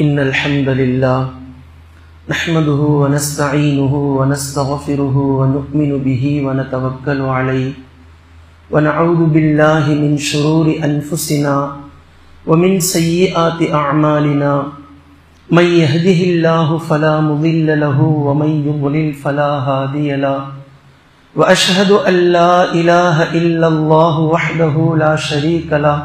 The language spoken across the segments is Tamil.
إن الحمد لله نحمده ونستعينه ونستغفره ونؤمن به ونتوكل عليه ونعوذ بالله من شرور أنفسنا ومن سيئات أعمالنا من يهده الله فلا مضل له ومن يضلل فلا هادي له وأشهد أن لا إله إلا الله وحده لا شريك له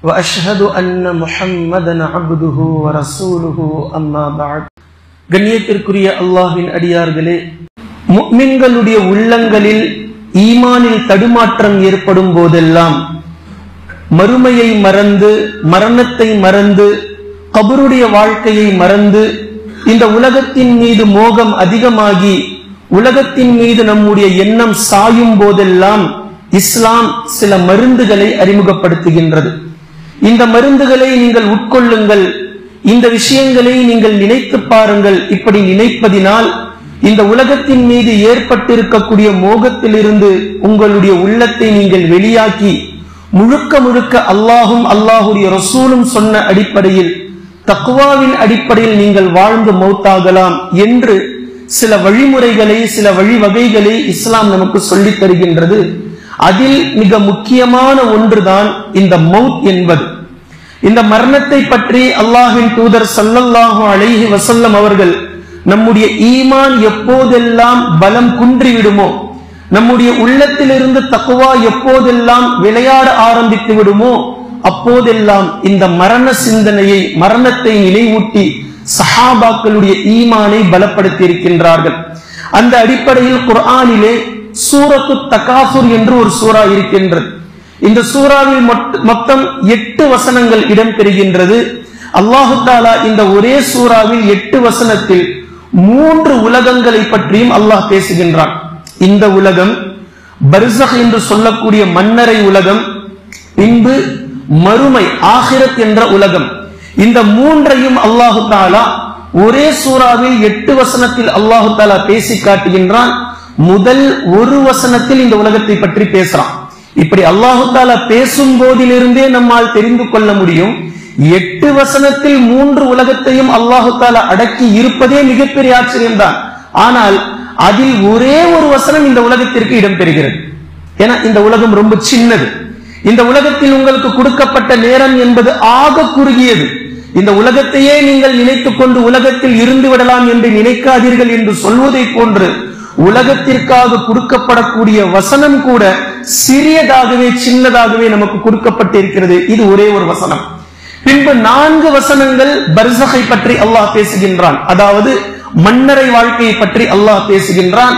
وأشهد أن محمدا عبده ورسوله أما بعد கண்ணியத்திற்குரிய அல்லாஹ்வின் அடியார்களே, முஃமின்களுடைய உள்ளங்களில் ஈமானில் தடுமாற்றம் ஏற்படும் போதெல்லாம் மறுமையை மறந்து, மரணத்தை மறந்து, கபருடைய வாழ்க்கையை மறந்து, இந்த உலகத்தின் மீது மோகம் அதிகமாகி உலகத்தின் மீது நம்முடைய எண்ணம் சாயும் போதெல்லாம் இஸ்லாம் சில மருந்துகளை அறிமுகப்படுத்துகின்றது. இந்த மருந்துகளை நீங்கள் உட்கொள்ளுங்கள், இந்த விஷயங்களை நீங்கள் நினைத்து பாருங்கள். இப்படி நினைப்பதினால் இந்த உலகத்தின் மீது ஏற்பட்டிருக்கக்கூடிய மோகத்திலிருந்து உங்களுடைய உள்ளத்தை நீங்கள் வெளியாக்கி முழுக்க முழுக்க அல்லாஹும் அல்லாஹுடைய ரசூலும் சொன்ன அடிப்படையில், தக்வாவின் அடிப்படையில் நீங்கள் வாழ்ந்து மௌத்தாகலாம் என்று சில வழிமுறைகளை, சில வழிவகைகளை இஸ்லாம் நமக்கு சொல்லித் தருகின்றது. அதில் மிக முக்கியமான ஒன்றுதான் இந்த மௌத் என்பது. இந்த மரணத்தை பற்றி அல்லாஹ்வின் தூதர் ஸல்லல்லாஹு அலைஹி வஸல்லம் அவர்கள் நம்முடைய ஈமான் எப்போதெல்லாம் பலம் குன்றிவிடுமோ, நம்முடைய உள்ளத்திலிருந்து தக்வா எப்போதெல்லாம் விளையாட ஆரம்பித்து விடுமோ, அப்போதெல்லாம் இந்த மரண சிந்தனையை, மரணத்தை நினைவூட்டி சஹாபாக்களுடைய ஈமானை பலப்படுத்தி இருக்கின்றார்கள். அந்த அடிப்படையில் குர்ஆனிலே சூரத்து தகாசுர் என்று ஒரு சூரா இருக்கின்றது. இந்த சூராவில் மொத்தம் 8 வசனங்கள் இடம்பெறுகின்றது. அல்லாஹு தஆலா இந்த ஒரே சூராவில் 8 வசனத்தில் 3 உலகங்களை பற்றியும் அல்லாஹ் பேசுகின்றான். இந்த உலகம், பர்ஸக் என்று சொல்லக்கூடிய மன்னரை உலகம், பின்பு மறுமை ஆகிரத் என்ற உலகம். இந்த 3ஐயும் அல்லாஹு தஆலா ஒரே சூராவில் 8 வசனத்தில் அல்லாஹு தஆலா பேசி காட்டுகின்றான். முதல் ஒரு வசனத்தில் இந்த உலகத்தை பற்றி பேசுறான். இப்படி அல்லாஹு தஆலா பேசும் போதிலிருந்தே நம்மால் தெரிந்து கொள்ள முடியும், 8 வசனத்தில் 3 உலகத்தையும் அல்லாஹு தஆலா அடக்கி இருப்பதே மிகப்பெரிய ஆச்சரியம்தான். ஆனால் அதில் ஒரே ஒரு வசனம் இந்த உலகத்திற்கு இடம்பெறுகிறது. ஏன்னா இந்த உலகம் ரொம்ப சின்னது. இந்த உலகத்தில் உங்களுக்கு கொடுக்கப்பட்ட நேரம் என்பது ஆக குறுகியது. இந்த உலகத்தையே நீங்கள் நினைத்துக் கொண்டு உலகத்தில் இருந்து விடலாம் என்று நினைக்காதீர்கள் என்று சொல்வதை போன்று உலகத்திற்காக கொடுக்கப்படக்கூடிய வசனம் கூட சிறியதாகவே, சின்னதாகவே நமக்கு கொடுக்கப்பட்டிருக்கிறது. இது ஒரே ஒரு வசனம். பின்பு 4 வசனங்கள் பர்ஸகை பற்றி அல்லாஹ் பேசுகின்றான், அதாவது மன்னரை வாழ்க்கையை பற்றி அல்லாஹ் பேசுகின்றான்.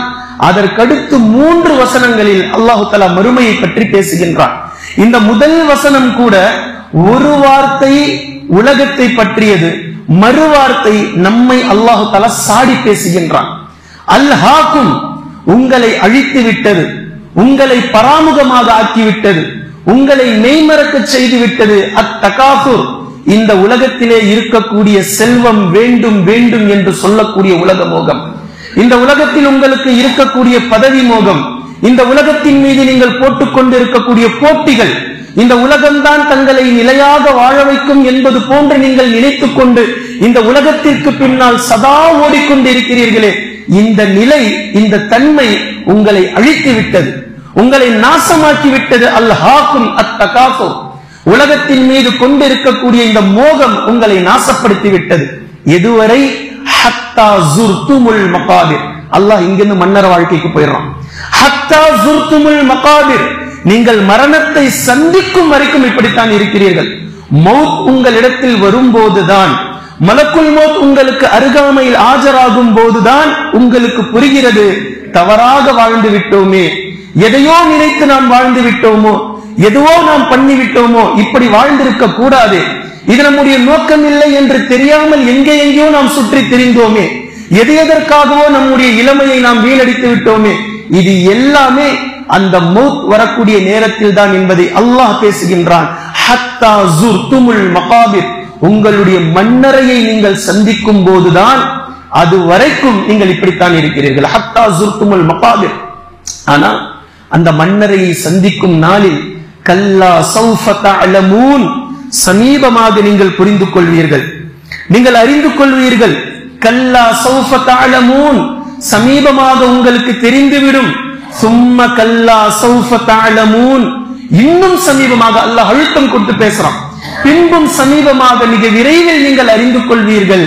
அதற்கடுத்து 3 வசனங்களில் அல்லாஹு தஆலா மறுமையை பற்றி பேசுகின்றான். இந்த முதல் வசனம் கூட ஒரு வார்த்தை உலகத்தை பற்றியது, மறு வார்த்தை நம்மை அல்லாஹு தஆலா சாடி பேசுகின்றான். அல்ஹாக்கும், உங்களை அழித்து விட்டது, உங்களை பராமுகமாக ஆக்கிவிட்டது, உங்களை மெய்மறக்க செய்து விட்டது. அத்தகாசுர், இந்த உலகத்திலே இருக்கக்கூடிய செல்வம் வேண்டும் வேண்டும் என்று சொல்லக்கூடிய உலக மோகம், இந்த உலகத்தில் உங்களுக்கு இருக்கக்கூடிய பதவி மோகம், இந்த உலகத்தின் மீது நீங்கள் போட்டுக் கொண்டு இருக்கக்கூடிய போட்டிகள், இந்த உலகம்தான் தங்களை நிலையாக வாழ வைக்கும் என்பது போன்று நீங்கள் நினைத்துக் கொண்டு இந்த உலகத்திற்கு பின்னால் சதா ஓடிக்கொண்டிருக்கிறீர்களே, இந்த நிலை, இந்த தன்மை உங்களை அழித்து விட்டது, உங்களை நாசமாக்கி விட்டது. அல்ஹாக்கும் அத்தகாசுர், உலகத்தின் மீது கொண்டிருக்கக்கூடிய இந்த மோகம் உங்களை நாசப்படுத்தி விட்டது. எதுவரை? ஹத்தா ஜுர்துமுல் மகாபிர். அல்லாஹ் இங்கிருந்து மன்னர் வாழ்க்கைக்கு போயிடுறான். ஹத்தா ஜுர்துமுல் மகாபிர், நீங்கள் மரணத்தை சந்திக்கும் வரைக்கும் இப்படித்தான் இருக்கிறீர்கள். மௌத் உங்களிடத்தில் வரும்போதுதான், மலக்குல் மௌத் உங்களுக்கு அருகாமையில் ஆஜராகும் போதுதான் உங்களுக்கு புரிகிறது, தவறாக வாழ்ந்து விட்டோமே, எதையோ நினைத்து நாம் வாழ்ந்து விட்டோமோ, எதுவோ நாம் பண்ணி விட்டோமோ, இப்படி வாழ்ந்திருக்க கூடாது, இது நம்முடைய நோக்கம் இல்லை என்று தெரியாமல் எங்கேயோ நாம் சுற்றி திரிந்தோமே, எது எதற்காகவோ நம்முடைய இளமையை நாம் வீணடித்து விட்டோமே, இது எல்லாமே அந்த மௌத் வரக்கூடிய நேரத்தில் தான் என்பதை அல்லாஹ் பேசுகின்றான். ஹத்தா ஜுர்துமுல் மகாபிர், உங்களுடைய மன்னரையை நீங்கள் சந்திக்கும் போதுதான், அது வரைக்கும் நீங்கள் இப்படித்தான் இருக்கிறீர்கள். ஹத்தா ஜுர்துமுல் மகாபிர். ஆனா அந்த மன்னரையை சந்திக்கும் நாளில் கல்லா சௌஃப தஅலமூன், சமீபமாக நீங்கள் புரிந்து கொள்வீர்கள். நீங்கள் அறிந்து கொள்வீர்கள். கல்லா சௌஃப தஅலமூன், சமீபமாக உங்களுக்கு தெரிந்துவிடும். சும்ம கல்லா சௌஃப தஅலமூன், இன்னும் சமீபமாக. அல்லாஹ் அழுத்தம் கொடுத்து பேசுறான். பின்பும் சமீபமாக, மிக விரைவில் நீங்கள் அறிந்து கொள்வீர்கள்.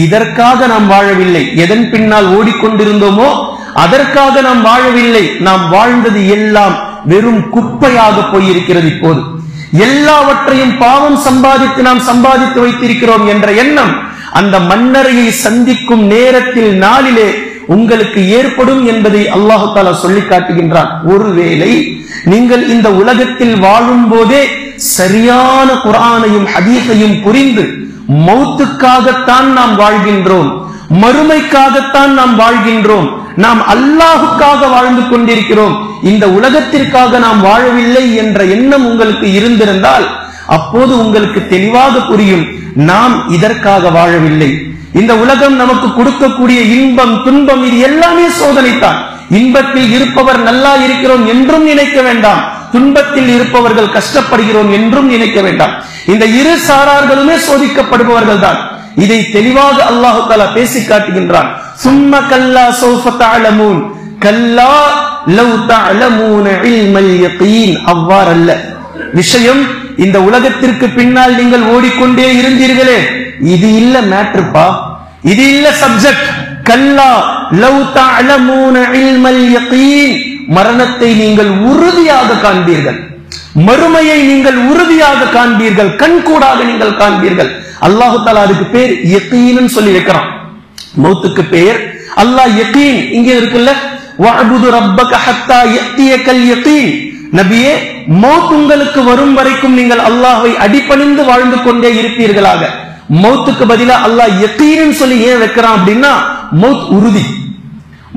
இதற்காக நாம் வாழவில்லை, எதன் பின்னால் ஓடிக்கொண்டிருந்தோமோ அதற்காக நாம் வாழவில்லை. நாம் வாழ்ந்தது எல்லாம் வெறும் குப்பையாக போயிருக்கிறது. இப்போது எல்லாவற்றையும் பாவம் சம்பாதித்து நாம் சம்பாதித்து வைத்திருக்கிறோம் என்ற எண்ணம் அந்த மன்னரையை சந்திக்கும் நேரத்தில், நாளிலே உங்களுக்கு ஏற்படும் என்பதை அல்லாஹு தஆலா சொல்லி காட்டுகின்றான். ஒருவேளை நீங்கள் இந்த உலகத்தில் வாழும் போதே சரியான குர்ஆனையும் ஹதீஸையும் புரிந்து, மௌத்துக்காகத்தான் நாம் வாழ்கின்றோம், மறுமைக்காகத்தான் நாம் வாழ்கின்றோம், நாம் அல்லாஹுக்காக வாழ்ந்து கொண்டிருக்கிறோம், இந்த உலகத்திற்காக நாம் வாழவில்லை என்ற எண்ணம் உங்களுக்கு இருந்திருந்தால், அப்போது உங்களுக்கு தெளிவாக புரியும், நாம் இதற்காக வாழவில்லை. இந்த உலகம் நமக்கு கொடுக்கக்கூடிய இன்பம் துன்பம் இது எல்லாமே சோதனைத்தான். இன்பத்தில் இருப்பவர் நல்லா இருக்கிறோம் என்றும் நினைக்க வேண்டாம், துன்பத்தில் இருப்பவர்கள் கஷ்டப்படுகிறோம் என்றும் நினைக்க வேண்டாம். இந்த இரு சாரார்களுமே சோதிக்கப்படுபவர்கள் தான். இதை தெளிவாக அல்லாஹு தஆலா பேசி காட்டுகின்றான். சும்ம கல்லா சௌஃப தஅலமூன் கல்லா லவ் தஅலமூன இல்மல் யகீன். அவ்வாறல்ல விஷயம். இந்த உலகத்திற்கு பின்னால் நீங்கள் ஓடிக்கொண்டே இருந்தீர்களே, இது இல்ல மேட்டர்ப்பா, இது இல்ல சப்ஜெக்ட். கல்லா லவ் தஅலமூன இல்மல் யகீன், மரணத்தை நீங்கள் உறுதியாக காண்பீர்கள், மறுமையை நீங்கள் உறுதியாக காண்பீர்கள், கண்கூடாக நீங்கள் காண்பீர்கள். அல்லாஹு தஆலா அதுக்கு பேர் யகீன் சொல்லி வைக்கிறான். மௌத்துக்கு பெயர் அல்லாஹ் யகீன். இங்கே இருக்குல்ல, வஅபுது ரப்பக ஹத்தா யத்தியகல் யகீன். நபியே, மௌத் உங்களுக்கு வரும் வரைக்கும் நீங்கள் அல்லாஹ்வை அடிபணிந்து வாழ்ந்து கொண்டே இருப்பீர்களாக. மௌத்துக்கு பதிலா அல்லாஹ் யகீன் சொல்லி ஏன் வைக்கிறான் அப்படின்னா, மௌத் உறுதி,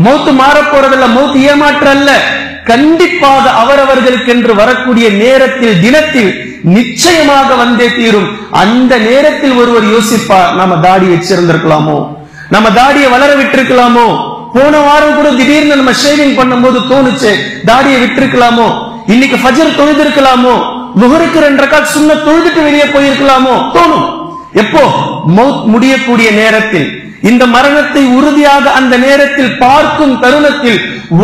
மௌத் மாற போறதில்ல, மௌத் ஏமாற்ற அல்ல. கண்டிப்பாக அவரவர்களுக்கு என்று வரக்கூடிய நேரத்தில், தினத்தில் நிச்சயமாக வந்தே தீரும். அந்த நேரத்தில் ஒருவர் யோசிப்பார், நாம தாடி வச்சிருந்திருக்கலாமோ, நம்ம தாடியை வளர விட்டிருக்கலாமோ, போன வாரம் கூட திடீர்னு நம்ம ஷேவிங் பண்ணும்போது தோணுச்சு தாடியை விட்டிருக்கலாமோ, இன்னைக்கு ஃபஜ்ர் தொழுதிருக்கலாமோ, லுஹருக்கு 2 ரக்காத் சுன்னத் தொழுதுட்டு வெளியே போயிருக்கலாமோ தோணும். எப்போ? மௌத் முடியக்கூடிய நேரத்தில். இந்த மரணத்தை உறுதியாக அந்த நேரத்தில் பார்க்கும் தருணத்தில்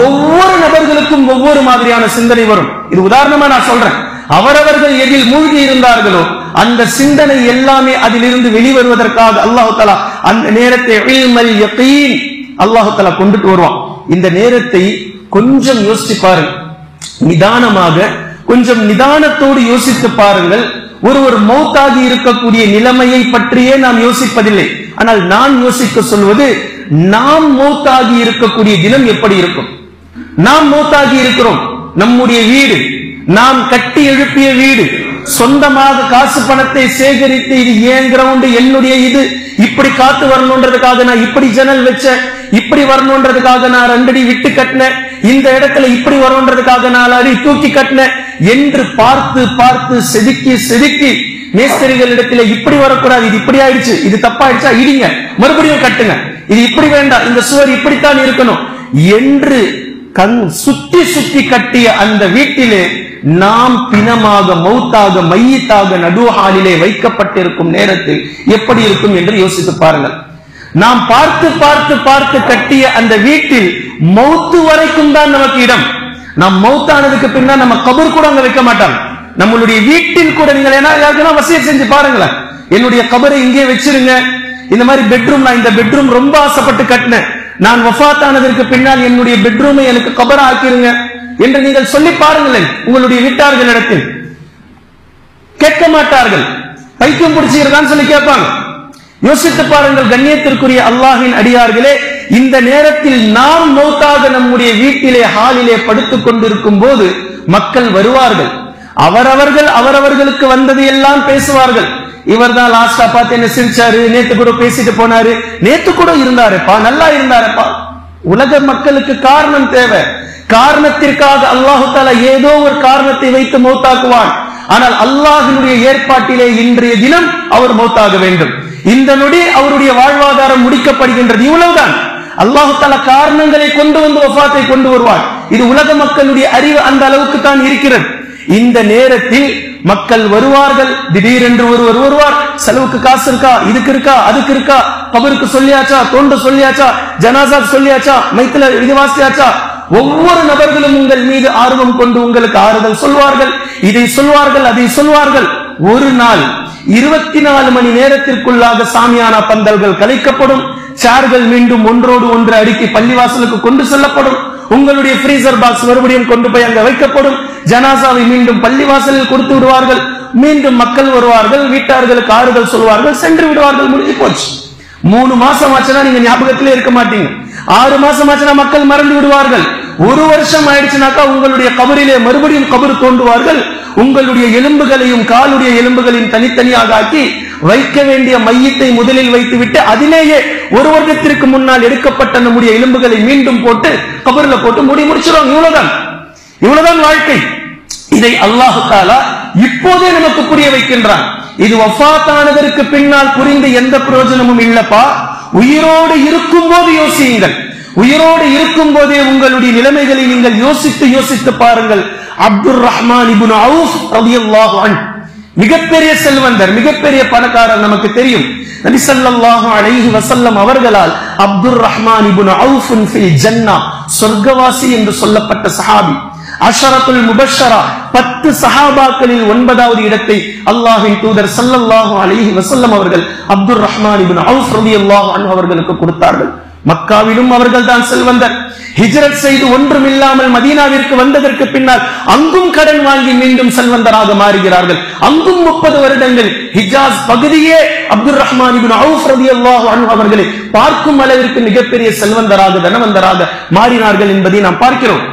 ஒவ்வொரு நபர்களுக்கும் ஒவ்வொரு மாதிரியான சிந்தனை வரும். இது உதாரணமா நான் சொல்றேன். அவரவர்கள் எதில் மூழ்கி இருந்தார்களோ அந்த சிந்தனை எல்லாமே அதிலிருந்து வெளிவருவதற்காக அல்லாஹு தஆலா அந்த நேரத்தை இல்மல் யகீன் அல்லாஹு தஆலா கொண்டுட்டு வருவான். இந்த நேரத்தை கொஞ்சம் யோசிச்சு பாருங்கள், நிதானமாக கொஞ்சம் நிதானத்தோடு யோசித்து பாருங்கள். ஒருவர் மௌத்தாகி இருக்கக்கூடிய நிலைமையை பற்றியே நாம் யோசிப்பதில்லை. ஆனால் நான் யோசிக்க சொல்வது, நாம் மௌத்தாகி இருக்கக்கூடிய தினம் எப்படி இருக்கும்? நாம் மௌத்தாகி இருக்கிறோம், நம்முடைய வீடு, நாம் கட்டி எழுப்பிய வீடு, சொந்தமாக காசு பணத்தை சேகரித்து, இது ஏன் கிரவுண்ட், என்னுடைய இது, இப்படி காத்து வரணுன்றதுக்காக நான் இப்படி ஜன்னல் வச்ச, இப்படி வரணுன்றதுக்காக நான் 2 அடி விட்டு கட்டினேன், இந்த இடத்துல இப்படி வரணுன்றதுக்காக 4 அடி தூக்கி கட்டினேன் என்று பார்த்து பார்த்து செதுக்கி செதுக்கி மேஸ்திரிகள் இடத்துல இப்படி வரக்கூடாது, இது இப்படி ஆயிடுச்சு, இது தப்பாயிடுச்சா, இடிங்க, மறுபடியும் கட்டுங்க, இது இப்படி வேண்டாம், இந்த சுவர் இப்படித்தான் இருக்கணும் என்று சுத்தி சுத்தி கட்டிய அந்த வீட்டிலே நாம் பிணமாக, மௌத்தாக, மையத்தாக நடுஹாலிலே வைக்கப்பட்டிருக்கும் நேரத்தில் எப்படி இருக்கும் என்று யோசித்து பாருங்கள். நாம் பார்த்து பார்த்து பார்த்து கட்டிய அந்த வீட்டில் மௌத்து வரைக்கும் தான் நமக்கு இடம். நாம் மௌத்தானதுக்கு பின்னா நம்ம கபர் கூட அங்க வைக்க மாட்டாங்க. நம்மளுடைய வீட்டில் கூட நீங்கள் என்ன வசியத் செஞ்சு பாருங்களேன், என்னுடைய கபரை இங்கே வச்சிருங்க, இந்த மாதிரி பெட்ரூம், நான் இந்த பெட்ரூம் ரொம்ப ஆசைப்பட்டு கட்டினேன், நான் வஃபாத் ஆனதற்கு பின்னால் என்னுடைய பெட்ரூமை எனக்கு கபரா ஆக்கிருங்க என்று நீங்கள் சொல்லி பாருங்களேன். உங்களுடைய வீட்டார்களிடத்தில் கேட்க மாட்டார்கள், பைத்தியம் பிடிச்சிருக்கான்னு சொல்லி கேட்பாங்க. யோசித்து பாருங்கள் கண்ணியத்திற்குரிய அல்லாஹ்வின் அடியார்களே, இந்த நேரத்தில் நாம் மௌத்தாக நம்முடைய வீட்டிலே ஹாலிலே படுத்துக் கொண்டிருக்கும் போது மக்கள் வருவார்கள். அவரவர்கள் அவரவர்களுக்கு வந்தது எல்லாம் பேசுவார்கள். இவர் தான் லாஸ்டா பார்த்து என்ன சிரிச்சாரு, நேத்து கூட பேசிட்டு போனாரு, நேத்து கூட இருந்தாருப்பா, நல்லா இருந்தாருப்பா. உலக மக்களுக்கு காரணம் தேவை. காரணத்திற்காக அல்லாஹு தஆலா ஏதோ ஒரு காரணத்தை வைத்து மௌத்தாக்குவான். ஆனால் அல்லாஹ்வினுடைய ஏற்பாட்டிலே இன்றைய தினம் அவர் மௌத்தாக வேண்டும். இந்த நொடி அவருடைய வாழ்வாதாரம் முடிக்கப்படுகின்றது. இவ்வளவுதான். அல்லாஹு தஆலா காரணங்களை கொண்டு வந்து வஃபாத்தை கொண்டு வருவார். இது உலக மக்களுடைய அறிவு அந்த அளவுக்கு தான் இருக்கிறது. இந்த நேரத்தில் மக்கள் வருவார்கள். திடீரென்று ஒருவர் வருவார், செலவுக்கு காசு இருக்கா, இதுக்கு இருக்கா, அதுக்கு இருக்கா, கபருக்கு சொல்லியாச்சா, தோண்ட சொல்லியாச்சா, ஜனாசா சொல்லியாச்சா, மைத்துல இது வாசியாச்சா. ஒவ்வொரு நபர்களும் உங்கள் மீது ஆர்வம் கொண்டு உங்களுக்கு ஆறுதல் சொல்வார்கள், இதை சொல்வார்கள், அதை சொல்வார்கள். ஒரு நாள் 24 மணி நேரத்திற்குள்ளாக சாமியானா பந்தல்கள் கலைக்கப்படும். சேர்கள் மீண்டும் ஒன்றோடு ஒன்று அடுக்கி பள்ளிவாசலுக்கு கொண்டு செல்லப்படும். உங்களுடைய ஃப்ரீசர் பாக்ஸ் மறுபடியும் கொண்டு போய் அங்க வைக்கப்படும். ஜனாசாவை மீண்டும் பள்ளிவாசலில் கொடுத்து விடுவார்கள். மீண்டும் மக்கள் வருவார்கள், வீட்டார்களுக்கு ஆறுதல் சொல்வார்கள், சென்று விடுவார்கள். முடிஞ்சு போச்சு. 3 மாசம் ஆச்சுன்னா நீங்க ஞாபகத்திலே இருக்க மாட்டீங்க. 6 மாசம் ஆச்சுன்னா மக்கள் மறந்து விடுவார்கள். 1 வருஷம் ஆயிடுச்சுனாக்கா உங்களுடைய கபரிலே மறுபடியும் கபரு தோண்டுவார்கள். உங்களுடைய எலும்புகளையும் காலுடைய எலும்புகளையும் தனித்தனியாக ஆக்கி வைக்க வேண்டிய மையத்தை முதலில் வைத்துவிட்டு அதிலேயே 1 வருடத்திற்கு முன்னால் எடுக்கப்பட்ட நம்முடைய எலும்புகளை மீண்டும் போட்டு கபர்ல போட்டு முடிச்சிருவாங்க. இவ்வளவுதான் வாழ்க்கை. இதை அல்லாஹ் தஆலா இப்போதே நமக்கு புரிய வைக்கின்றான். இது வஃபாத்தானதற்கு பின்னால் புரிந்து எந்த பிரயோஜனமும் இல்லப்பா. உயிரோடு இருக்கும் போது யோசியுங்கள். உயிரோடு இருக்கும் போதே உங்களுடைய நிலைமைகளை நீங்கள் யோசித்து பாருங்கள். அப்துர் ரஹ்மான் இப்னு அவுஃப் ரலியல்லாஹு அன்ஹு மிகப்பெரிய செல்வந்தர், மிகப்பெரிய பணக்காரர், நமக்கு தெரியும். நபி ஸல்லல்லாஹு அலைஹி வஸல்லம் அவர்களால் அப்துர் ரஹ்மான் இப்னு அவுஃப் ஃபில் ஜன்னah சொர்க்கவாசி என்று சொல்லப்பட்ட சஹாபி. அஷரத்துல் முபஷ்ஷரா 10 சஹாபாக்களில் 9வது இடத்தை அல்லாஹ்வின் தூதர் ஸல்லல்லாஹு அலைஹி வஸல்லம் அவர்கள் அப்துர் ரஹ்மான் இப்னு அவுஃப் ரலியல்லாஹு அன்ஹு அவர்களுக்கு கொடுத்தார்கள். மக்காவிலும் அவர்கள் தான் செல்வந்தர். ஹிஜ்ரத் செய்து ஒன்றும் இல்லாமல் மதீனாவிற்கு வந்ததற்கு பின்னால் அங்கும் கடன் வாங்கி மீண்டும் செல்வந்தராக மாறுகிறார்கள். அங்கும் 30 வருடங்கள் ஹிஜாஸ் பகுதியே அப்துர் ரஹ்மான் இப்னு அவுஃப் ரலியல்லாஹு அன்ஹு அவர்களை பார்க்கும் அளவிற்கு மிகப்பெரிய செல்வந்தராக, தனவந்தராக மாறினார்கள் என்பதை நாம் பார்க்கிறோம்.